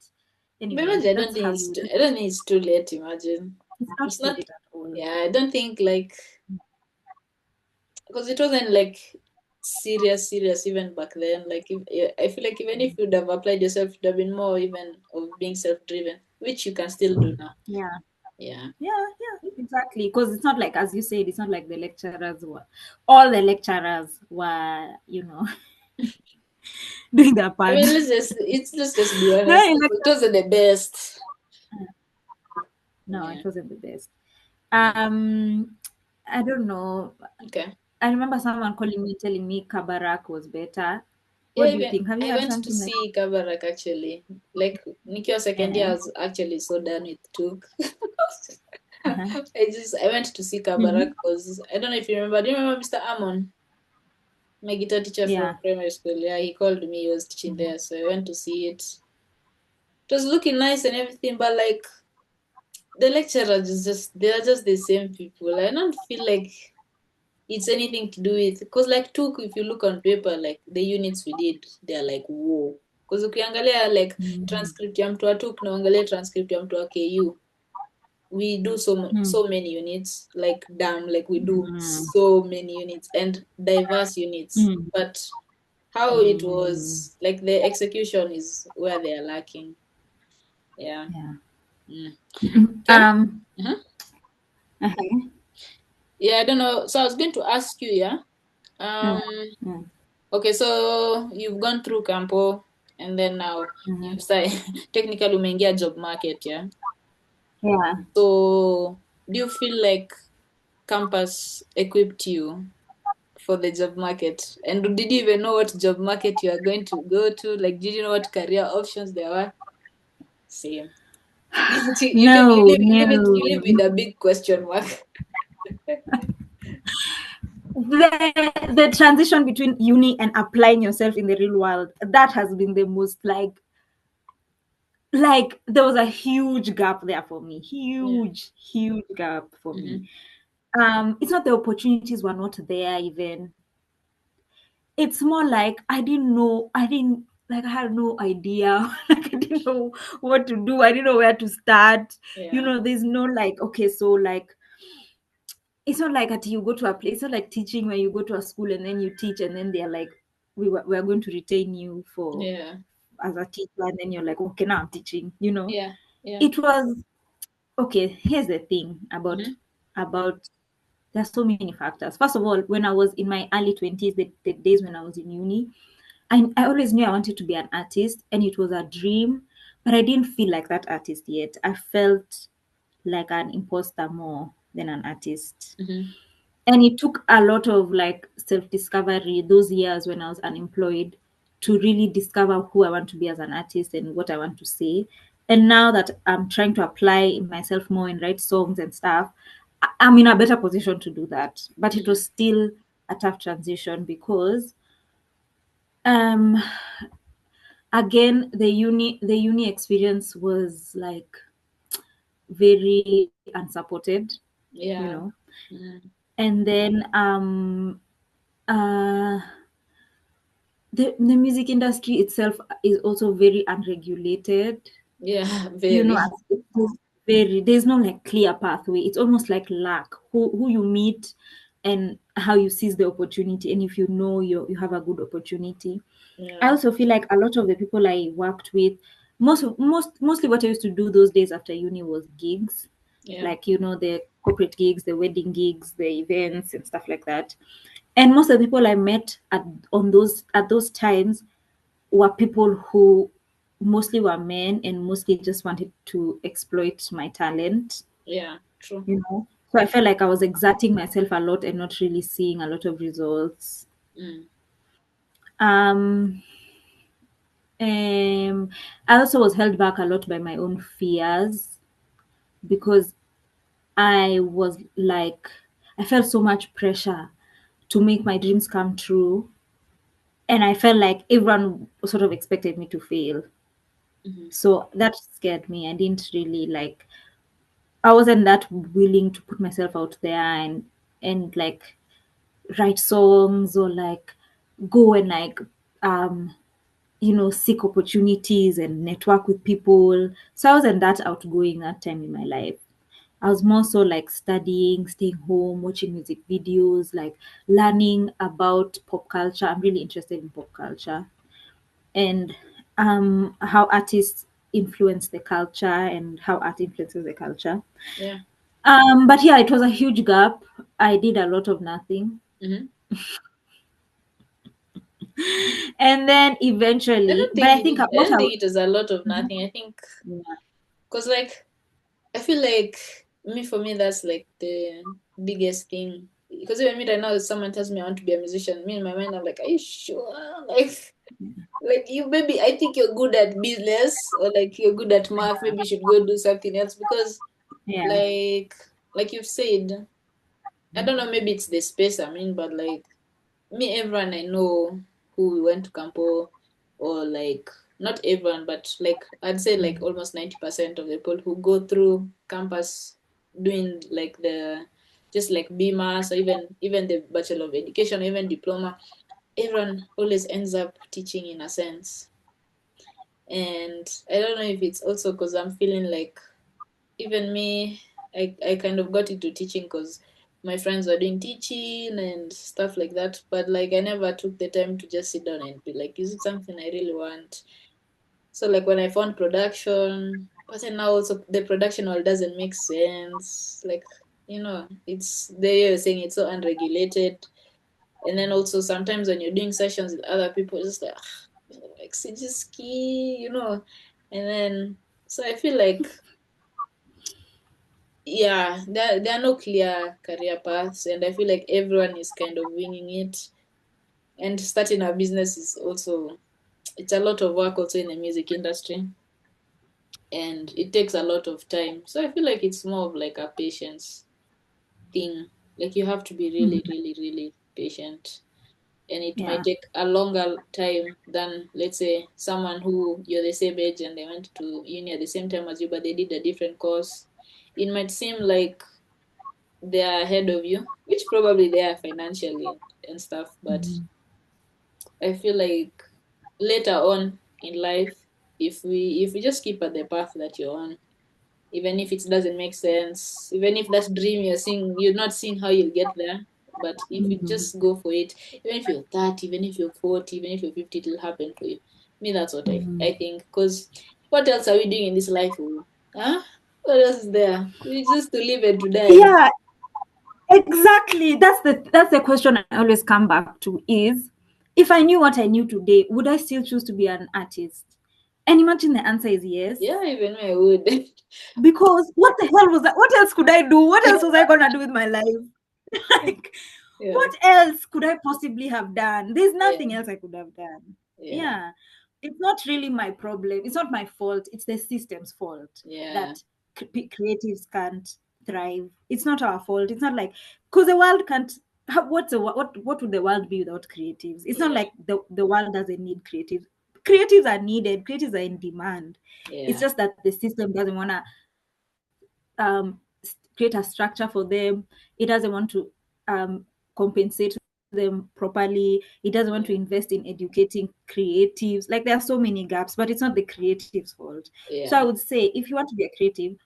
Speaker 1: But
Speaker 2: anyway,
Speaker 1: imagine,
Speaker 2: that's how you
Speaker 1: I don't think it's too late, imagine.
Speaker 2: it's not
Speaker 1: It's
Speaker 2: too
Speaker 1: not,
Speaker 2: late at all.
Speaker 1: yeah, I don't think like, because it wasn't like serious even back then. Like, I feel like even if you'd have applied yourself, it would have been more even of being self-driven, which you can still do now.
Speaker 2: Yeah.
Speaker 1: Yeah.
Speaker 2: Yeah, exactly. Because it's not like, as you said, it's not like all the lecturers were, doing their
Speaker 1: I
Speaker 2: part.
Speaker 1: mean, let's just be
Speaker 2: No,
Speaker 1: honest. It wasn't the best.
Speaker 2: no,
Speaker 1: Yeah.
Speaker 2: it wasn't the best.
Speaker 1: Yeah.
Speaker 2: Um, I don't know.
Speaker 1: Okay.
Speaker 2: I remember someone calling me, telling me Kabarak was better.
Speaker 1: Yeah,
Speaker 2: What do you
Speaker 1: even
Speaker 2: think? Have you
Speaker 1: I
Speaker 2: had
Speaker 1: went to
Speaker 2: something like?
Speaker 1: see Kabarak actually. Like Nikiwa second year, I
Speaker 2: Eh,
Speaker 1: was actually so done with Took.
Speaker 2: uh-huh.
Speaker 1: I went to see Kabarak
Speaker 2: Mhm.
Speaker 1: because I don't know if you remember. Do you remember Mr. Amon, my guitar teacher from
Speaker 2: Yeah.
Speaker 1: primary school? Yeah, he called me. He was teaching
Speaker 2: Mhm.
Speaker 1: there, so I went to see it. It was looking nice and everything, but like the lecturers is just they are just the same people. I don't feel like it's anything to do with because like Took, if you look on paper, like the units we did, they're like whoa. Because ukiangalia like
Speaker 2: Mhm.
Speaker 1: transcript ya mtu wa Took na uangalia transcript ya mtu wa KU, we do
Speaker 2: Mm.
Speaker 1: so many units, like damn, like we do
Speaker 2: Mm.
Speaker 1: so many units and diverse units,
Speaker 2: Mm.
Speaker 1: but how it
Speaker 2: Mm.
Speaker 1: was like the execution is where they are lacking. Yeah.
Speaker 2: Yeah.
Speaker 1: Mm. Okay.
Speaker 2: Um.
Speaker 1: Uh-huh.
Speaker 2: Okay.
Speaker 1: Yeah, I don't know, so I was going to ask you, yeah.
Speaker 2: Mm.
Speaker 1: um
Speaker 2: Mm.
Speaker 1: Okay, so you've gone through Campo and then now
Speaker 2: Mhm.
Speaker 1: you've started technically umeingia job market, yeah.
Speaker 2: Yeah.
Speaker 1: So do you feel like campus equipped you for the job market? And did you even know what job market you are going to go to? Like, did you know what career options there were? Same. You live, you
Speaker 2: No,
Speaker 1: live, you live it,
Speaker 2: no.
Speaker 1: you live with a big question mark.
Speaker 2: The transition between uni and applying yourself in the real world, that has been the most like there was a huge gap there for me.
Speaker 1: Yeah.
Speaker 2: Huge gap for me.
Speaker 1: Mm-hmm.
Speaker 2: It's not the opportunities were not there even. It's more like I had no idea. Like I didn't know what to do. I didn't know where to start.
Speaker 1: Yeah.
Speaker 2: There's no like, okay, so like it's not like until you go to a place, it's not like teaching where you go to a school and then you teach and then they're like, we are going to retain you for
Speaker 1: Yeah.
Speaker 2: as a teacher, and then you're like, okay, now I'm teaching.
Speaker 1: Yeah. Yeah.
Speaker 2: It was okay. Here's the thing
Speaker 1: Mm-hmm.
Speaker 2: about there's so many factors. First of all, when I was in my early 20s, the days when I was in uni, I always knew I wanted to be an artist and it was a dream, but I didn't feel like that artist yet. I felt like an imposter more than an artist.
Speaker 1: Mm-hmm.
Speaker 2: And it took a lot of like self discovery those years when I was unemployed to really discover who I want to be as an artist and what I want to say. And now that I'm trying to apply myself more and write songs and stuff, I'm in a better position to do that. But it
Speaker 1: Mm-hmm.
Speaker 2: was still a tough transition because um again the uni experience was like very unsupported, you
Speaker 1: Yeah.
Speaker 2: know.
Speaker 1: Mm-hmm.
Speaker 2: And then uh the music industry itself is also very unregulated.
Speaker 1: Yeah.
Speaker 2: You know,
Speaker 1: Very.
Speaker 2: there's no like clear pathway. It's almost like luck, who you meet and how you seize the opportunity, and if you know you have a good opportunity. I
Speaker 1: Yeah.
Speaker 2: also feel like a lot of the people I worked with, mostly what I used to do those days after uni was gigs,
Speaker 1: Yeah.
Speaker 2: like the corporate gigs, the wedding gigs, the events and stuff like that. And most of the people I met at those times were people who mostly were men and mostly just wanted to exploit my talent,
Speaker 1: Yeah. True.
Speaker 2: you know. So I felt like I was exerting myself a lot and not really seeing a lot of results.
Speaker 1: Mm.
Speaker 2: Um, Um, I also was held back a lot by my own fears because I was like, I felt so much pressure to make my dreams come true. And I felt like everyone sort of expected me to fail.
Speaker 1: Mm-hmm.
Speaker 2: So that scared me. I didn't really like, I wasn't that willing to put myself out there and like write songs or like go and like um seek opportunities and network with people. So I wasn't that outgoing that time in my life. I was more so like studying, staying home, watching music videos, like learning about pop culture. I'm really interested in pop culture and how artists influence the culture and how art influences the culture.
Speaker 1: Yeah.
Speaker 2: But yeah, it was a huge gap. I did a lot of nothing.
Speaker 1: Mm-hmm.
Speaker 2: And then eventually, but I think
Speaker 1: I
Speaker 2: what
Speaker 1: don't
Speaker 2: I
Speaker 1: think it was a lot of nothing. I think
Speaker 2: yeah,
Speaker 1: because like I feel like for me that's like the biggest thing. Because even me right now, if someone tells me I want to be a musician, me in my mind I'm like, are you sure? Like you maybe I think you're good at business or like you're good at math. Maybe you should go do something else because
Speaker 2: yeah.
Speaker 1: like like you've said, I don't know. Maybe it's the space I'm in, but like me, everyone I know who went to Campo, or like not everyone, but like I'd say like almost 90% of the people who go through campus doing like the just like BMAS or even the Bachelor of Education, even diploma, everyone always ends up teaching in a sense. And I don't know if it's also because I'm feeling like even me, I kind of got into teaching because my friends were doing teaching and stuff like that. But like I never took the time to just sit down and be like, is it something I really want? So like when I found production, but then now also the production all doesn't make sense. Like, it's they are saying it's so unregulated. And then also sometimes when you're doing sessions with other people, it's just like Sijiski. And then so I feel like yeah, there are no clear career paths, and I feel like everyone is kind of winging it. And starting a business is also, it's a lot of work also in the music industry, and it takes a lot of time. So I feel like it's more of like a patience thing. Like you have to be really,
Speaker 2: Mhm.
Speaker 1: really, really patient, and it might
Speaker 2: Yeah.
Speaker 1: take a longer time than, let's say, someone who you're the same age and they went to uni at the same time as you, but they did a different course. It might seem like they are ahead of you, which probably they are financially and stuff, but
Speaker 2: Mhm.
Speaker 1: I feel like later on in life, if we just keep at the path that you're on, even if it doesn't make sense, even if that dream you're seeing, you're not seeing how you'll get there, but if you
Speaker 2: Mhm.
Speaker 1: just go for it, even if you're 30, even if you're 40, even if you're 50, it'll happen for you. Me, that's what I
Speaker 2: Mhm.
Speaker 1: think, because what else are we doing in this life? Oh? Huh? What else is there? We just to live and to die.
Speaker 2: Yeah, exactly. That's the question I always come back to is, if I knew what I knew today, would I still choose to be an artist? And imagine the answer is
Speaker 1: Yeah,
Speaker 2: yes.
Speaker 1: even me, I would.
Speaker 2: Because what the hell was that? What else could I do? What else was I gonna do with my life? Like,
Speaker 1: Yeah,
Speaker 2: what else could I possibly have done? There's
Speaker 1: yeah,
Speaker 2: nothing else I could have done.
Speaker 1: yeah,
Speaker 2: Yeah. It's not really my problem. It's not my fault. It's the system's fault
Speaker 1: yeah,
Speaker 2: that creatives can't thrive. It's not our fault. It's not like, because the world can't. What would the world be without creatives? It's not
Speaker 1: yeah,
Speaker 2: like the world doesn't need creatives. Creatives are needed. Creatives are in demand. It's
Speaker 1: yeah,
Speaker 2: just that the system doesn't want to create a structure for them. It doesn't want to compensate them properly. It doesn't want to
Speaker 1: yeah,
Speaker 2: invest in educating creatives. Like, there are so many gaps, but it's not the creative's fault. So I
Speaker 1: yeah,
Speaker 2: would say, if you want to be a creative,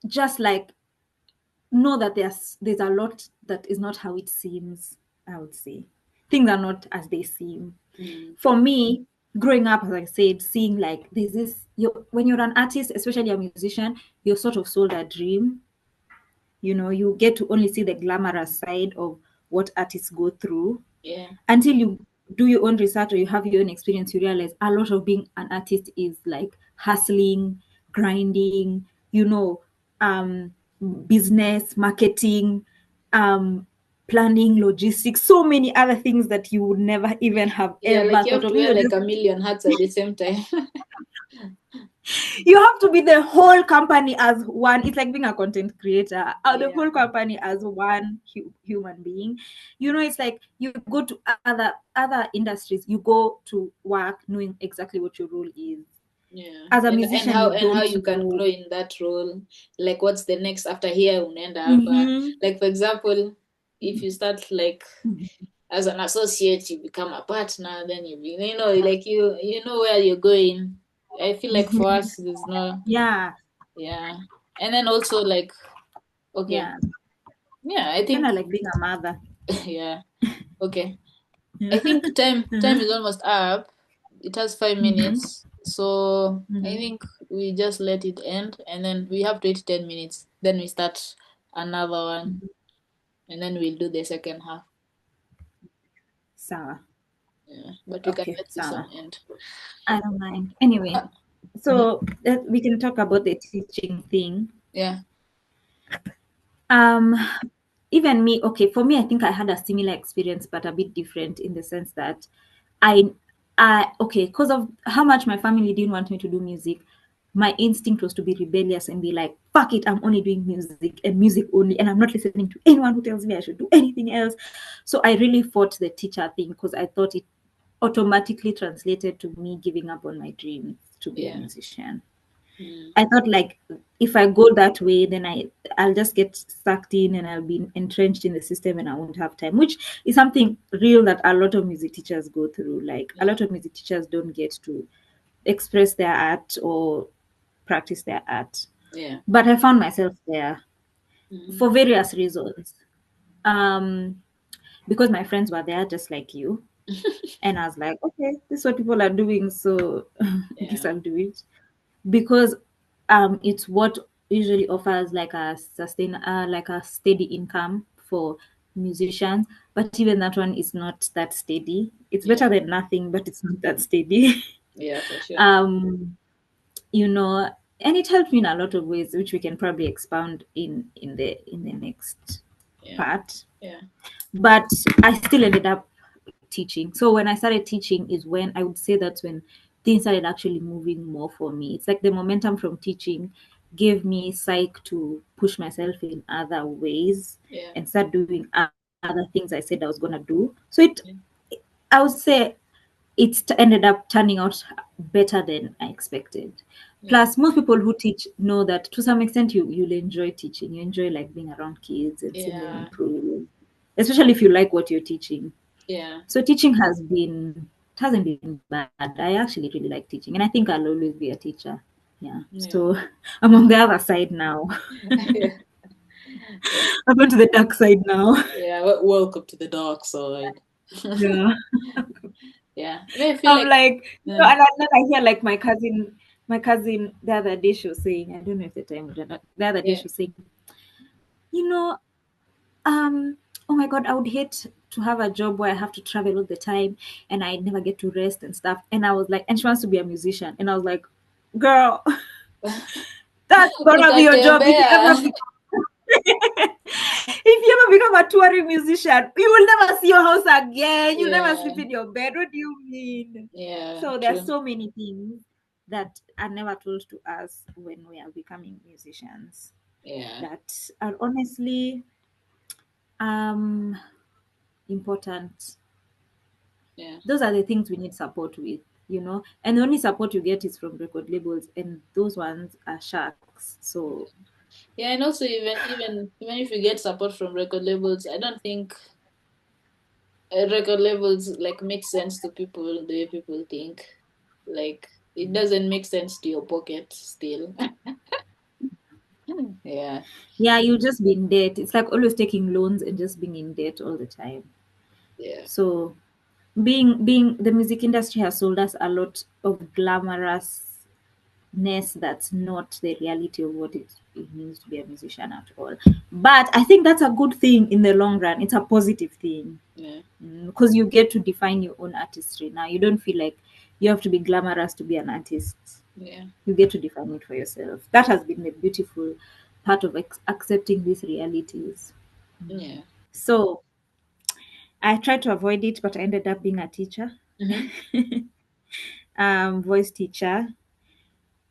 Speaker 2: just like, know that there's a lot that is not how it seems. I would say things are not as they seem.
Speaker 1: mm,
Speaker 2: For me, growing up, as I said, seeing like there's this, when you're an artist, especially a musician, you're sort of sold a dream. You get to only see the glamorous side of what artists go through.
Speaker 1: yeah,
Speaker 2: Until you do your own research or you have your own experience, you realize a lot of being an artist is like hustling, grinding, um business, marketing, um planning, logistics, so many other things that you would never even have
Speaker 1: yeah.
Speaker 2: ever
Speaker 1: Like you
Speaker 2: thought
Speaker 1: have to
Speaker 2: of.
Speaker 1: wear
Speaker 2: You're
Speaker 1: like
Speaker 2: just,
Speaker 1: a million hats at the same time.
Speaker 2: you have to be the whole company as one. It's like being a content creator, the
Speaker 1: Yeah,
Speaker 2: whole company as one human being. It's like you go to other industries, you go to work knowing exactly what your role is.
Speaker 1: yeah.
Speaker 2: As a
Speaker 1: And
Speaker 2: musician,
Speaker 1: how
Speaker 2: you
Speaker 1: and how
Speaker 2: don't
Speaker 1: you can
Speaker 2: know.
Speaker 1: grow in that role. Like what's the next after here unaenda hapa.
Speaker 2: Mm-hmm.
Speaker 1: Like for example, if you start like as an associate, you become a partner, then like you know where you're going. I feel like for us there's no,
Speaker 2: Yeah,
Speaker 1: yeah. And then also like, okay.
Speaker 2: yeah,
Speaker 1: Yeah, I
Speaker 2: kind
Speaker 1: think
Speaker 2: of like being a mother.
Speaker 1: yeah. Okay.
Speaker 2: Yeah.
Speaker 1: I think time is almost up. It has 5 minutes.
Speaker 2: Mm-hmm.
Speaker 1: So I
Speaker 2: Mm-hmm.
Speaker 1: think we just let it end, and then we have to wait 10 minutes. Then we start another one, and then we'll do the second half.
Speaker 2: Sawa.
Speaker 1: Yeah. But we can
Speaker 2: Okay,
Speaker 1: let this one
Speaker 2: sawa.
Speaker 1: end.
Speaker 2: I don't mind. Anyway,
Speaker 1: Mhm.
Speaker 2: so we can talk about the teaching thing.
Speaker 1: Yeah.
Speaker 2: Um, Even me, okay, for me, I think I had a similar experience, but a bit different in the sense that I, okay, because of how much my family didn't want me to do music, my instinct was to be rebellious and be like, fuck it, I'm only doing music and music only, and I'm not listening to anyone who tells me I should do anything else. So I really fought the teacher thing because I thought it automatically translated to me giving up on my dreams to be a
Speaker 1: Yeah.
Speaker 2: musician.
Speaker 1: Mm.
Speaker 2: I thought like if I go that way, then I'll just get sucked in and I'll be entrenched in the system and I won't have time, which is something real that a lot of music teachers go through. Like a
Speaker 1: Yeah.
Speaker 2: lot of music teachers don't get to express their art or practice their art.
Speaker 1: Yeah.
Speaker 2: But I found myself there
Speaker 1: Mm.
Speaker 2: for various reasons. Um, because my friends were there just like you. And I was like, okay, this is what people are doing, so I guess
Speaker 1: Yeah.
Speaker 2: I'll do it. Because it's what usually offers like a steady income for musicians, but even that one is not that steady. It's better
Speaker 1: Yeah.
Speaker 2: than nothing, but it's not that steady.
Speaker 1: Yeah, for sure.
Speaker 2: um you know and it helped me in a lot of ways, which we can probably expound in the next
Speaker 1: Yeah.
Speaker 2: part.
Speaker 1: Yeah.
Speaker 2: But I still ended up teaching. So when I started teaching is when I would say that's when things started actually moving more for me. It's like the momentum from teaching gave me psych to push myself in other ways
Speaker 1: Yeah.
Speaker 2: and start doing other things I said I was gonna do. So
Speaker 1: Yeah.
Speaker 2: I would say ended up turning out better than I expected.
Speaker 1: Yeah.
Speaker 2: Plus, most people who teach know that to some extent you'll enjoy teaching. You enjoy like being around kids and seeing them
Speaker 1: Yeah.
Speaker 2: improve, especially if you like what you're teaching.
Speaker 1: Yeah.
Speaker 2: So teaching it hasn't been bad. I actually really like teaching, and I think I'll always be a teacher. Yeah. So
Speaker 1: Yeah.
Speaker 2: I'm on the other side now.
Speaker 1: Yeah. Yeah.
Speaker 2: I'm going to the dark side now.
Speaker 1: Yeah. Welcome to the dark side.
Speaker 2: Yeah.
Speaker 1: Yeah. I mean, I feel
Speaker 2: I'm
Speaker 1: like,
Speaker 2: like,
Speaker 1: uh,
Speaker 2: and then I hear like my cousin the other day she was saying, I don't know if the time was not, the other day
Speaker 1: yeah.
Speaker 2: she was saying, you know, oh my god, I would hate to have a job where I have to travel all the time and I never get to rest and stuff. And I was like, and she wants to be a musician, and I was like, girl, that's gonna be your job if you
Speaker 1: Utatembea.
Speaker 2: ever become if you ever become a touring musician. You will never see your house again. You'll never sleep
Speaker 1: Yeah.
Speaker 2: in your bed. What do you mean?
Speaker 1: Yeah.
Speaker 2: So there are
Speaker 1: True.
Speaker 2: so many things that are never told to us when we are becoming musicians
Speaker 1: Yeah.
Speaker 2: that are honestly um important.
Speaker 1: Yeah.
Speaker 2: Those are the things we need support with. And the only support you get is from record labels, and those ones are sharks. So
Speaker 1: Yeah. And also, even if you get support from record labels, I don't think record labels like make sense to people the way people think. Like it doesn't make sense to your pocket still. Yeah.
Speaker 2: yeah, you just be in debt. It's like always taking loans and just being in debt all the time.
Speaker 1: Yeah.
Speaker 2: So being the music industry has sold us a lot of glamorousness that's not the reality of what it means to be a musician at all. But I think that's a good thing in the long run. It's a positive thing
Speaker 1: Yeah.
Speaker 2: because you get to define your own artistry now. You don't feel like you have to be glamorous to be an artist.
Speaker 1: Yeah.
Speaker 2: You get to define it for yourself. That has been the beautiful part of accepting these realities.
Speaker 1: Yeah.
Speaker 2: So I tried to avoid it, but I ended up being a teacher,
Speaker 1: Mm-hmm.
Speaker 2: voice teacher,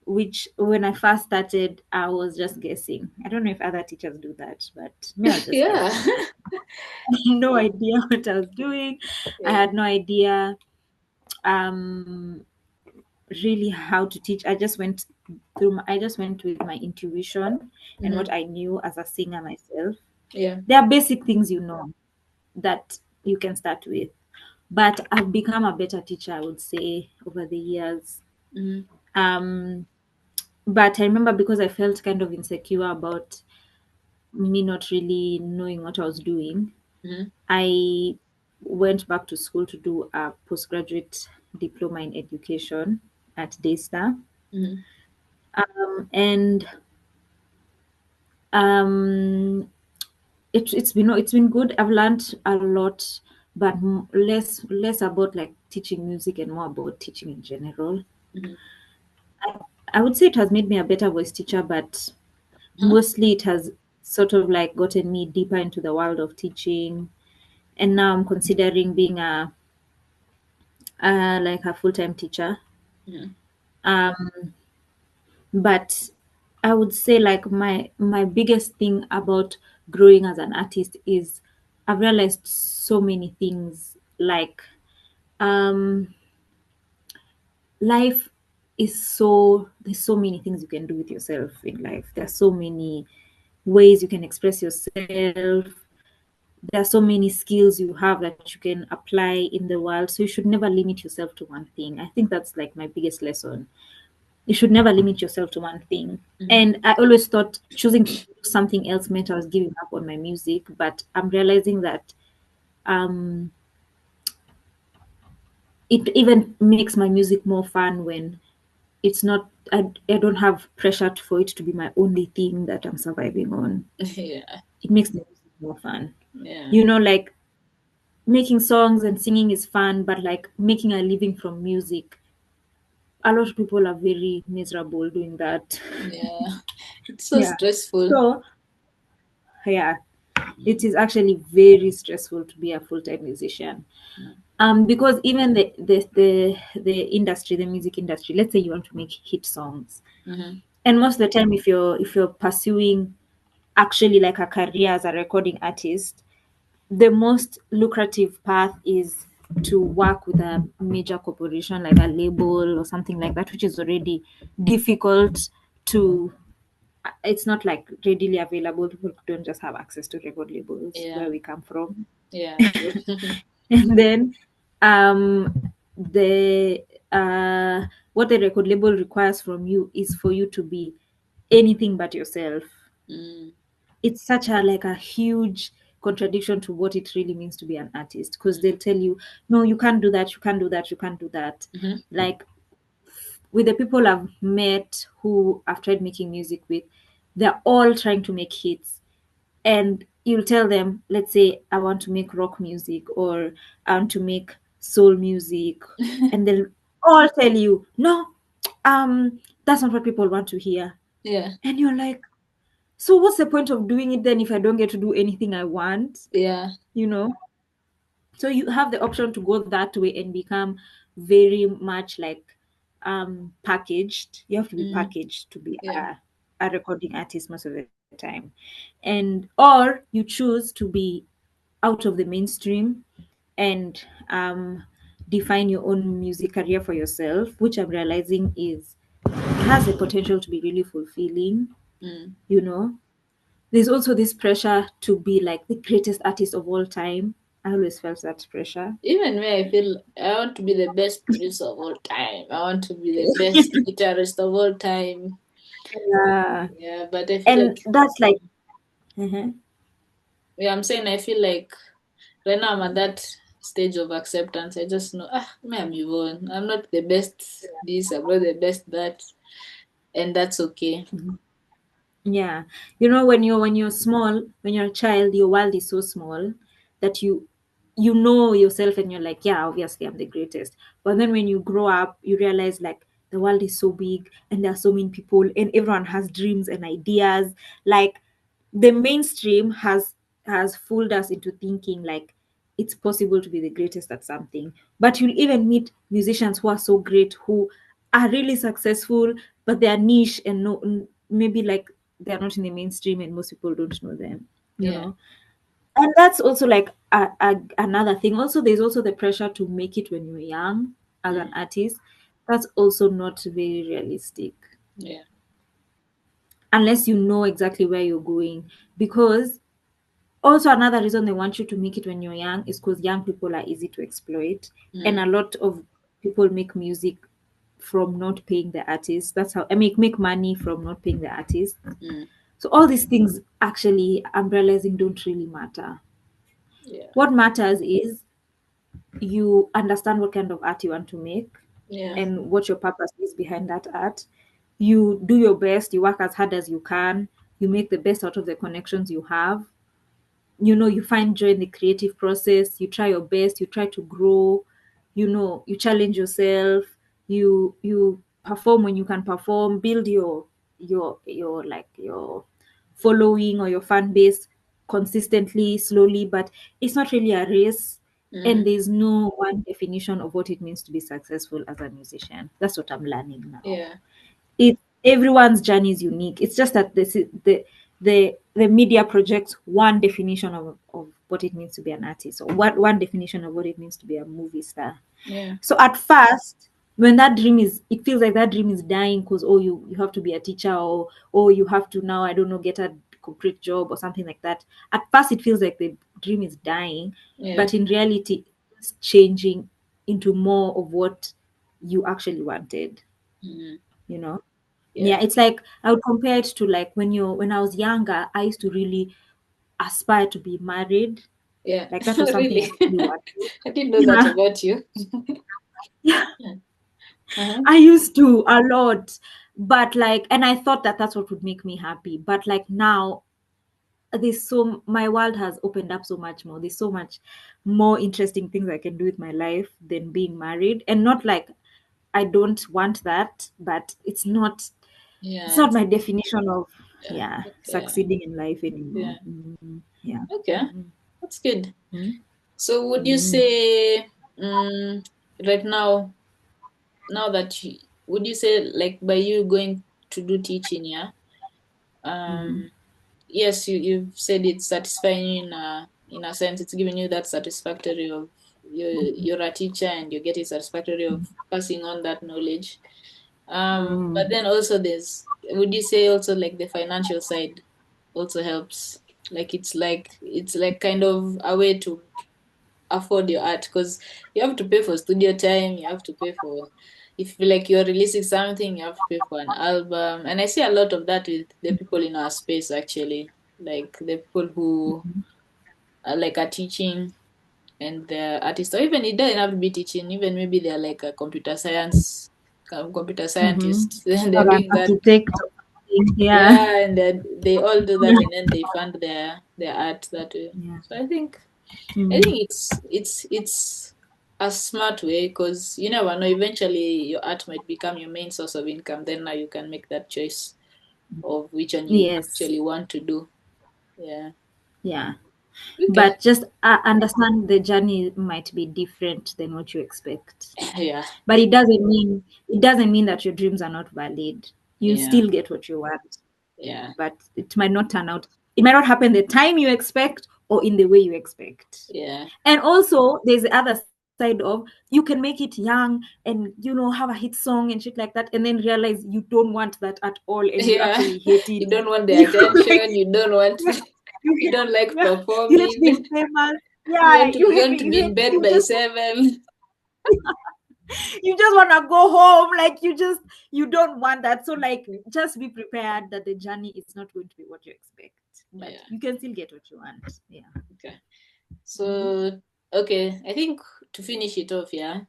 Speaker 2: which when I first started, I was just guessing. I don't know if other teachers do that, but me, I was just
Speaker 1: Yeah.
Speaker 2: guessing. I had no idea what I was doing. I
Speaker 1: Yeah.
Speaker 2: had no idea um, really how to teach. I just went with my intuition and
Speaker 1: Mm-hmm.
Speaker 2: what I knew as a singer myself.
Speaker 1: Yeah.
Speaker 2: There are basic things that you can start with. But I've become a better teacher, I would say, over the years.
Speaker 1: Mm-hmm.
Speaker 2: Um, but I remember because I felt kind of insecure about me not really knowing what I was doing,
Speaker 1: Mm-hmm.
Speaker 2: I went back to school to do a postgraduate diploma in education at Daystar.
Speaker 1: Mm-hmm.
Speaker 2: And um, it's been good. I've learned a lot, but less about like teaching music and more about teaching in general.
Speaker 1: Mm-hmm.
Speaker 2: I would say it has made me a better voice teacher, but mostly it has sort of like gotten me deeper into the world of teaching. And now I'm considering being a full-time teacher.
Speaker 1: Mm-hmm.
Speaker 2: Um, but I would say like my biggest thing about growing as an artist is I've realized so many things like um life is there's so many things you can do with yourself in life. There's so many ways you can express yourself. There are so many skills you have that you can apply in the world. So you should never limit yourself to one thing. I think that's like my biggest lesson. You should never limit yourself to one thing.
Speaker 1: Mm-hmm.
Speaker 2: And I always thought choosing to do something else meant I was giving up on my music, but I'm realizing that um, it even makes my music more fun when it's not. I don't have pressure for it to be my only thing that I'm surviving on.
Speaker 1: Yeah.
Speaker 2: It makes the music more fun.
Speaker 1: Yeah.
Speaker 2: Like making songs and singing is fun, but like making a living from music a lot of people are very miserable doing that.
Speaker 1: Yeah. It's so
Speaker 2: Yeah.
Speaker 1: stressful.
Speaker 2: So yeah, it
Speaker 1: Mm,
Speaker 2: is actually very stressful to be a full-time musician.
Speaker 1: mm,
Speaker 2: Because even the industry, the music industry, let's say you want to make hit songs,
Speaker 1: mhm,
Speaker 2: and most of the time, if you're pursuing actually like a career as a recording artist, the most lucrative path is to work with a major corporation like a label or something like that, which is already difficult to. It's not like readily available. People don't just have access to record labels
Speaker 1: yeah.
Speaker 2: where we come from.
Speaker 1: Yeah, true.
Speaker 2: And then the what the record label requires from you is for you to be anything but yourself.
Speaker 1: Mm,
Speaker 2: It's such a like a huge contradiction to what it really means to be an artist, because they'll tell you, no, you can't do that, you can't do that, you can't do that.
Speaker 1: mhm,
Speaker 2: Like with the people I've met who I've tried making music with, they're all trying to make hits. And you'll tell them, let's say I want to make rock music or I want to make soul music, and they'll all tell you, no, that's not what people want to hear.
Speaker 1: yeah,
Speaker 2: And you're like, so what's the point of doing it then if I don't get to do anything I want?
Speaker 1: yeah.
Speaker 2: You know? So you have the option to go that way and become very much like packaged. You have to be
Speaker 1: Mm,
Speaker 2: packaged to be
Speaker 1: yeah.
Speaker 2: a recording artist most of the time. And or you choose to be out of the mainstream and define your own music career for yourself, which I'm realizing is has the potential to be really fulfilling,
Speaker 1: Mm.
Speaker 2: you know. There's also this pressure to be like the greatest artist of all time. I always felt that pressure.
Speaker 1: Even me, I feel I want to be the best producer of all time. I want to be the best guitarist of all time.
Speaker 2: Yeah.
Speaker 1: Yeah, but I feel
Speaker 2: And
Speaker 1: like,
Speaker 2: that's like, uh
Speaker 1: yeah, I'm saying I feel like right now I'm at that stage of acceptance. I just know, me, I'm Yvonne. I'm not the best this, I'm not the best that, and that's okay.
Speaker 2: yeah. You know, when you're small, when you're a child, your world is so small that you know yourself and you're like, yeah, obviously I'm the greatest. But then when you grow up, you realize like the world is so big and there are so many people and everyone has dreams and ideas. Like the mainstream has fooled us into thinking like it's possible to be the greatest at something. But you'll even meet musicians who are so great, who are really successful, but they are niche and no, maybe like they're not in the mainstream and most people don't know them, you
Speaker 1: Yeah.
Speaker 2: know. And that's also like another thing. Also, there's also the pressure to make it when you're young as an
Speaker 1: Mm.
Speaker 2: artist. That's also not very realistic
Speaker 1: Yeah.
Speaker 2: unless you know exactly where you're going. Because also another reason they want you to make it when you're young is because young people are easy to exploit, and
Speaker 1: Mm.
Speaker 2: a lot of people make music from not paying the artist. That's how I make money from not paying the artist.
Speaker 1: Mm.
Speaker 2: So all these things actually I'm realizing don't really matter.
Speaker 1: Yeah.
Speaker 2: What matters is you understand what kind of art you want to make
Speaker 1: Yeah.
Speaker 2: and what your purpose is behind that art. You do your best, you work as hard as you can, you make the best out of the connections you have. You know, you find joy in the creative process, you try your best, you try to grow, you know, you challenge yourself, you perform when you can perform, build your like your following or your fan base consistently, slowly, but it's not really a race. And
Speaker 1: Mm.
Speaker 2: there's no one definition of what it means to be successful as a musician. That's what I'm learning now.
Speaker 1: Yeah.
Speaker 2: It Everyone's journey is unique. It's just that the media projects one definition of what it means to be an artist, or what one definition of what it means to be a movie star.
Speaker 1: Yeah.
Speaker 2: So at first, when that dream is, it feels like that dream is dying because oh, you have to be a teacher, or you have to now, I don't know, get a corporate job or something like that. At first, it feels like the dream is dying,
Speaker 1: Yeah.
Speaker 2: but in reality, it's changing into more of what you actually wanted.
Speaker 1: Mm.
Speaker 2: You know.
Speaker 1: Yeah.
Speaker 2: Yeah, it's like I would compare it to like when I was younger, I used to really aspire to be married.
Speaker 1: Yeah.
Speaker 2: Like that was something
Speaker 1: Really?
Speaker 2: I really wanted.
Speaker 1: I didn't know that
Speaker 2: Yeah.
Speaker 1: about you.
Speaker 2: Yeah.
Speaker 1: Yeah. Uh-huh.
Speaker 2: I used to a lot. But like, and I thought that that's what would make me happy. But like now, my world has opened up so much more. There's so much more interesting things I can do with my life than being married. And not like I don't want that, but it's
Speaker 1: Yeah.
Speaker 2: not my definition of,
Speaker 1: Yeah.
Speaker 2: yeah,
Speaker 1: Okay.
Speaker 2: succeeding in life
Speaker 1: Yeah.
Speaker 2: anymore. Yeah.
Speaker 1: Okay. That's good.
Speaker 2: Mm-hmm.
Speaker 1: So would you
Speaker 2: Mm-hmm.
Speaker 1: say, right now that would you say, like, by you going to do teaching, yeah,
Speaker 2: Mm-hmm.
Speaker 1: um yes, you've said it's satisfying you in a sense, it's giving you that satisfactory of you're a teacher and you're getting satisfactory of passing on that knowledge. But
Speaker 2: Mm-hmm.
Speaker 1: then also would you say also like the financial side also helps? Like it's like kind of a way to afford your art, because you have to pay for studio time, you have to pay for, if like you're releasing something, you have to pay for an album. And I see a lot of that with the people in our space actually, like the people who are teaching and they're artists, or even it doesn't have to be teaching, even maybe they're like a computer
Speaker 2: Mm-hmm.
Speaker 1: scientist and they're
Speaker 2: Or an
Speaker 1: doing that.
Speaker 2: architect or something. Yeah.
Speaker 1: Yeah, and then they all do that and then they fund their art that way.
Speaker 2: Yeah.
Speaker 1: So I think
Speaker 2: Mm-hmm.
Speaker 1: it's a smart way, because you never know. Eventually, your art might become your main source of income. Then now you can make that choice of which one you
Speaker 2: Yes.
Speaker 1: actually want to do. Yeah.
Speaker 2: Yeah.
Speaker 1: Okay.
Speaker 2: But just understand the journey might be different than what you expect.
Speaker 1: Yeah.
Speaker 2: But it doesn't mean that your dreams are not valid. You
Speaker 1: Yeah.
Speaker 2: still get what you want,
Speaker 1: Yeah.
Speaker 2: but it might not turn out. It might not happen the time you expect or in the way you expect.
Speaker 1: Yeah.
Speaker 2: And also, there's the other side of you can make it young and have a hit song and shit like that, and then realize you don't want that at all, and you
Speaker 1: Yeah.
Speaker 2: actually hate it.
Speaker 1: You don't want the
Speaker 2: You like
Speaker 1: attention. You don't want. You
Speaker 2: you
Speaker 1: don't like
Speaker 2: yeah, you hate being
Speaker 1: performing.
Speaker 2: famous.
Speaker 1: You
Speaker 2: Yeah,
Speaker 1: want to
Speaker 2: you
Speaker 1: you
Speaker 2: hate
Speaker 1: want
Speaker 2: me.
Speaker 1: to be in bed by 7.
Speaker 2: You just want to go home. Like you don't want that. So like, just be prepared that the journey is not going to be what you expect, but
Speaker 1: Yeah.
Speaker 2: you can still get what you want. Yeah.
Speaker 1: Okay.
Speaker 2: Mm-hmm.
Speaker 1: So okay, I think to finish it off, yeah.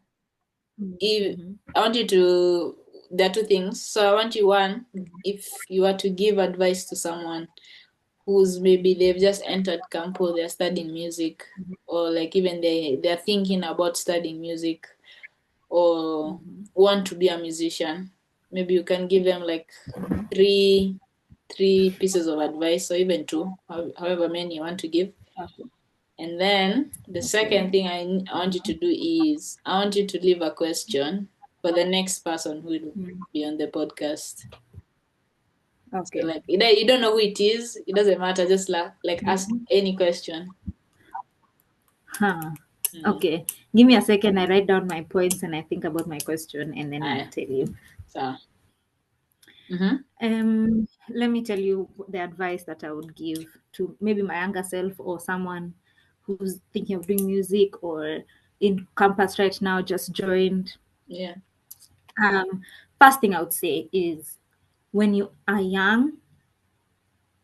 Speaker 1: If
Speaker 2: Mm-hmm.
Speaker 1: I want you to, there are two things. So I want you, one, if you were to give advice to someone who's maybe they've just entered campo, they're studying music, or like even they're thinking about studying music, or
Speaker 2: Mm-hmm.
Speaker 1: want to be a musician. Maybe you can give them like
Speaker 2: Mm-hmm.
Speaker 1: three three pieces of advice, or even two, however many you want to give.
Speaker 2: Okay.
Speaker 1: And then the
Speaker 2: Okay.
Speaker 1: second thing I want you to do is I want you to leave a question for the next person who will
Speaker 2: Mm.
Speaker 1: be on the podcast. So
Speaker 2: Okay.
Speaker 1: like you don't know who it is, it doesn't matter. Just like ask
Speaker 2: Mhm.
Speaker 1: any question.
Speaker 2: Huh.
Speaker 1: Mm.
Speaker 2: Okay. Give me a second. I write down my points and I think about my question, and then I'll
Speaker 1: Aye.
Speaker 2: tell you.
Speaker 1: So. Mm-hmm.
Speaker 2: Let me tell you the advice that I would give to maybe my younger self or someone who's thinking of doing music or in campus right now, just joined.
Speaker 1: Yeah.
Speaker 2: Um, First thing I would say is, when you are young,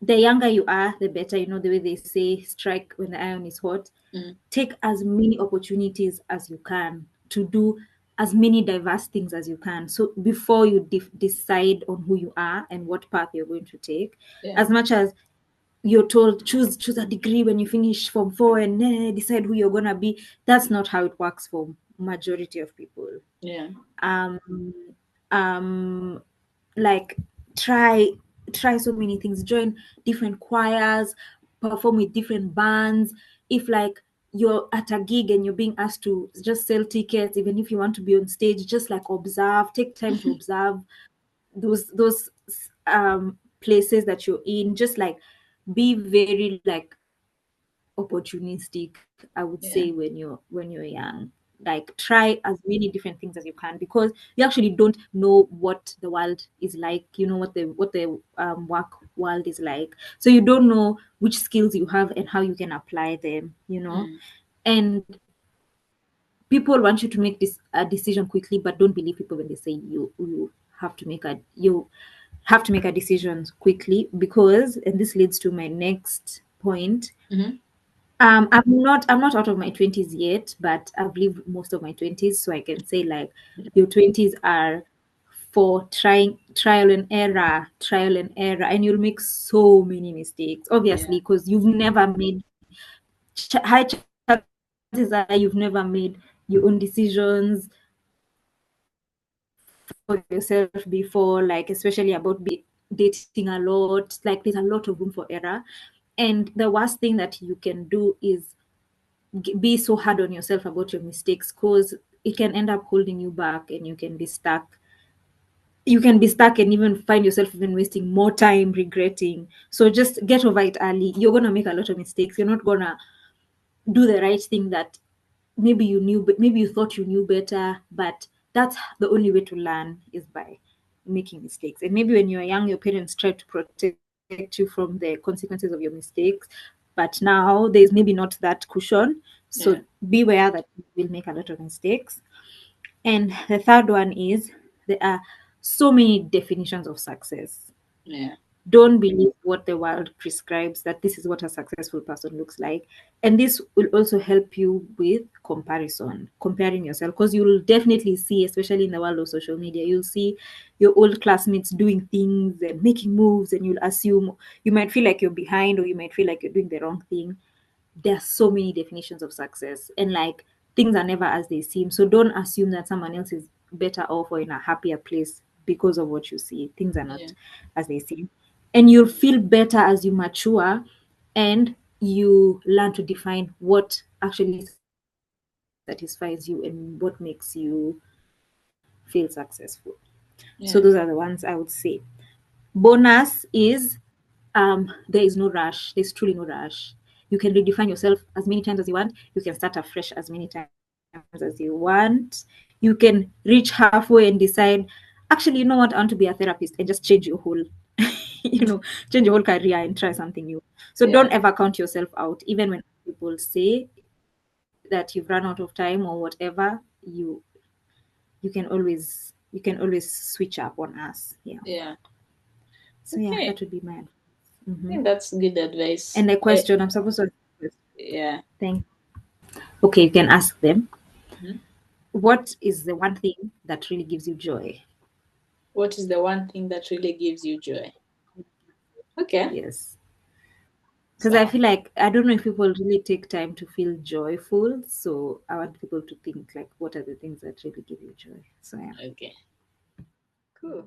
Speaker 2: the younger you are, the better. You know the way they say, strike when the iron is hot.
Speaker 1: Mm.
Speaker 2: Take as many opportunities as you can to do as many diverse things as you can. So before you decide on who you are and what path you're going to take,
Speaker 1: Yeah.
Speaker 2: as much as you're told choose a degree when you finish form 4 and decide who you're gonna be, that's not how it works for majority of people.
Speaker 1: Yeah.
Speaker 2: um um like, try so many things, join different choirs, perform with different bands. If like you're at a gig and you're being asked to just sell tickets, even if you want to be on stage, just like observe, take time to observe those places that you're in. Just like, be very like opportunistic, I would say,
Speaker 1: Yeah.
Speaker 2: when you're young. Like, try as many different things as you can, because you actually don't know what the world is like. You know what the work world is like, so you don't know which skills you have and how you can apply them.
Speaker 1: Mm.
Speaker 2: And people want you to make a decision quickly, but don't believe people when they say you have to make a decision quickly, because, and this leads to my next point.
Speaker 1: Mm-hmm.
Speaker 2: I'm not out of my 20s yet, but I've lived most of my 20s, so I can say, like, your 20s are for trial and error, and you'll make so many mistakes,
Speaker 1: Yeah.
Speaker 2: obviously, because you've never made high chances are you've never made your own decisions. yourself before, like especially about dating a lot. Like there's a lot of room for error, and the worst thing that you can do is be so hard on yourself about your mistakes, because it can end up holding you back, and you can be stuck and even find yourself even wasting more time regretting. So just get over it early. You're gonna make a lot of mistakes. You're not gonna do the right thing that maybe you knew, but maybe you thought you knew better. But that's the only way to learn, is by making mistakes. And maybe when you're young, your parents try to protect you from the consequences of your mistakes, but now there's maybe not that cushion. So
Speaker 1: Yeah.
Speaker 2: beware that you will make a lot of mistakes. And the third one is, there are so many definitions of success.
Speaker 1: Yeah.
Speaker 2: Don't believe what the world prescribes, that this is what a successful person looks like. And this will also help you with comparison, comparing yourself, because you'll definitely see, especially in the world of social media, you'll see your old classmates doing things and making moves, and you'll assume, you might feel like you're behind, or you might feel like you're doing the wrong thing. There are so many definitions of success, and like, things are never as they seem. So don't assume that someone else is better off or in a happier place because of what you see. Things are
Speaker 1: Yeah.
Speaker 2: not as they seem. And you'll feel better as you mature, and you learn to define what actually satisfies you and what makes you feel successful. So those are the ones I would
Speaker 1: Yeah.
Speaker 2: say. Bonus is, there is no rush. There's truly no rush. You can redefine yourself as many times as you want. You can start afresh as many times as you want. You can reach halfway and decide, actually, you know what, I want to be a therapist, and just change your whole change your whole career and try something new. So don't ever
Speaker 1: Yeah.
Speaker 2: count yourself out, even when people say that you've run out of time or whatever. You can always switch up on us. Yeah.
Speaker 1: Yeah.
Speaker 2: So yeah, that would be
Speaker 1: Okay.
Speaker 2: my advice.
Speaker 1: I think that's good
Speaker 2: And
Speaker 1: advice.
Speaker 2: the question, I'm supposed to ask the question.
Speaker 1: Yeah.
Speaker 2: Thank. Okay, you can ask them.
Speaker 1: Mhm.
Speaker 2: What is the one thing that really gives you joy?
Speaker 1: What is the one thing that really gives you joy? Okay.
Speaker 2: Yes. Because I
Speaker 1: So,
Speaker 2: feel like, I don't know if people really take time to feel joyful. So I want people to think, like, what are the things that really give you joy? So yeah.
Speaker 1: okay. Cool.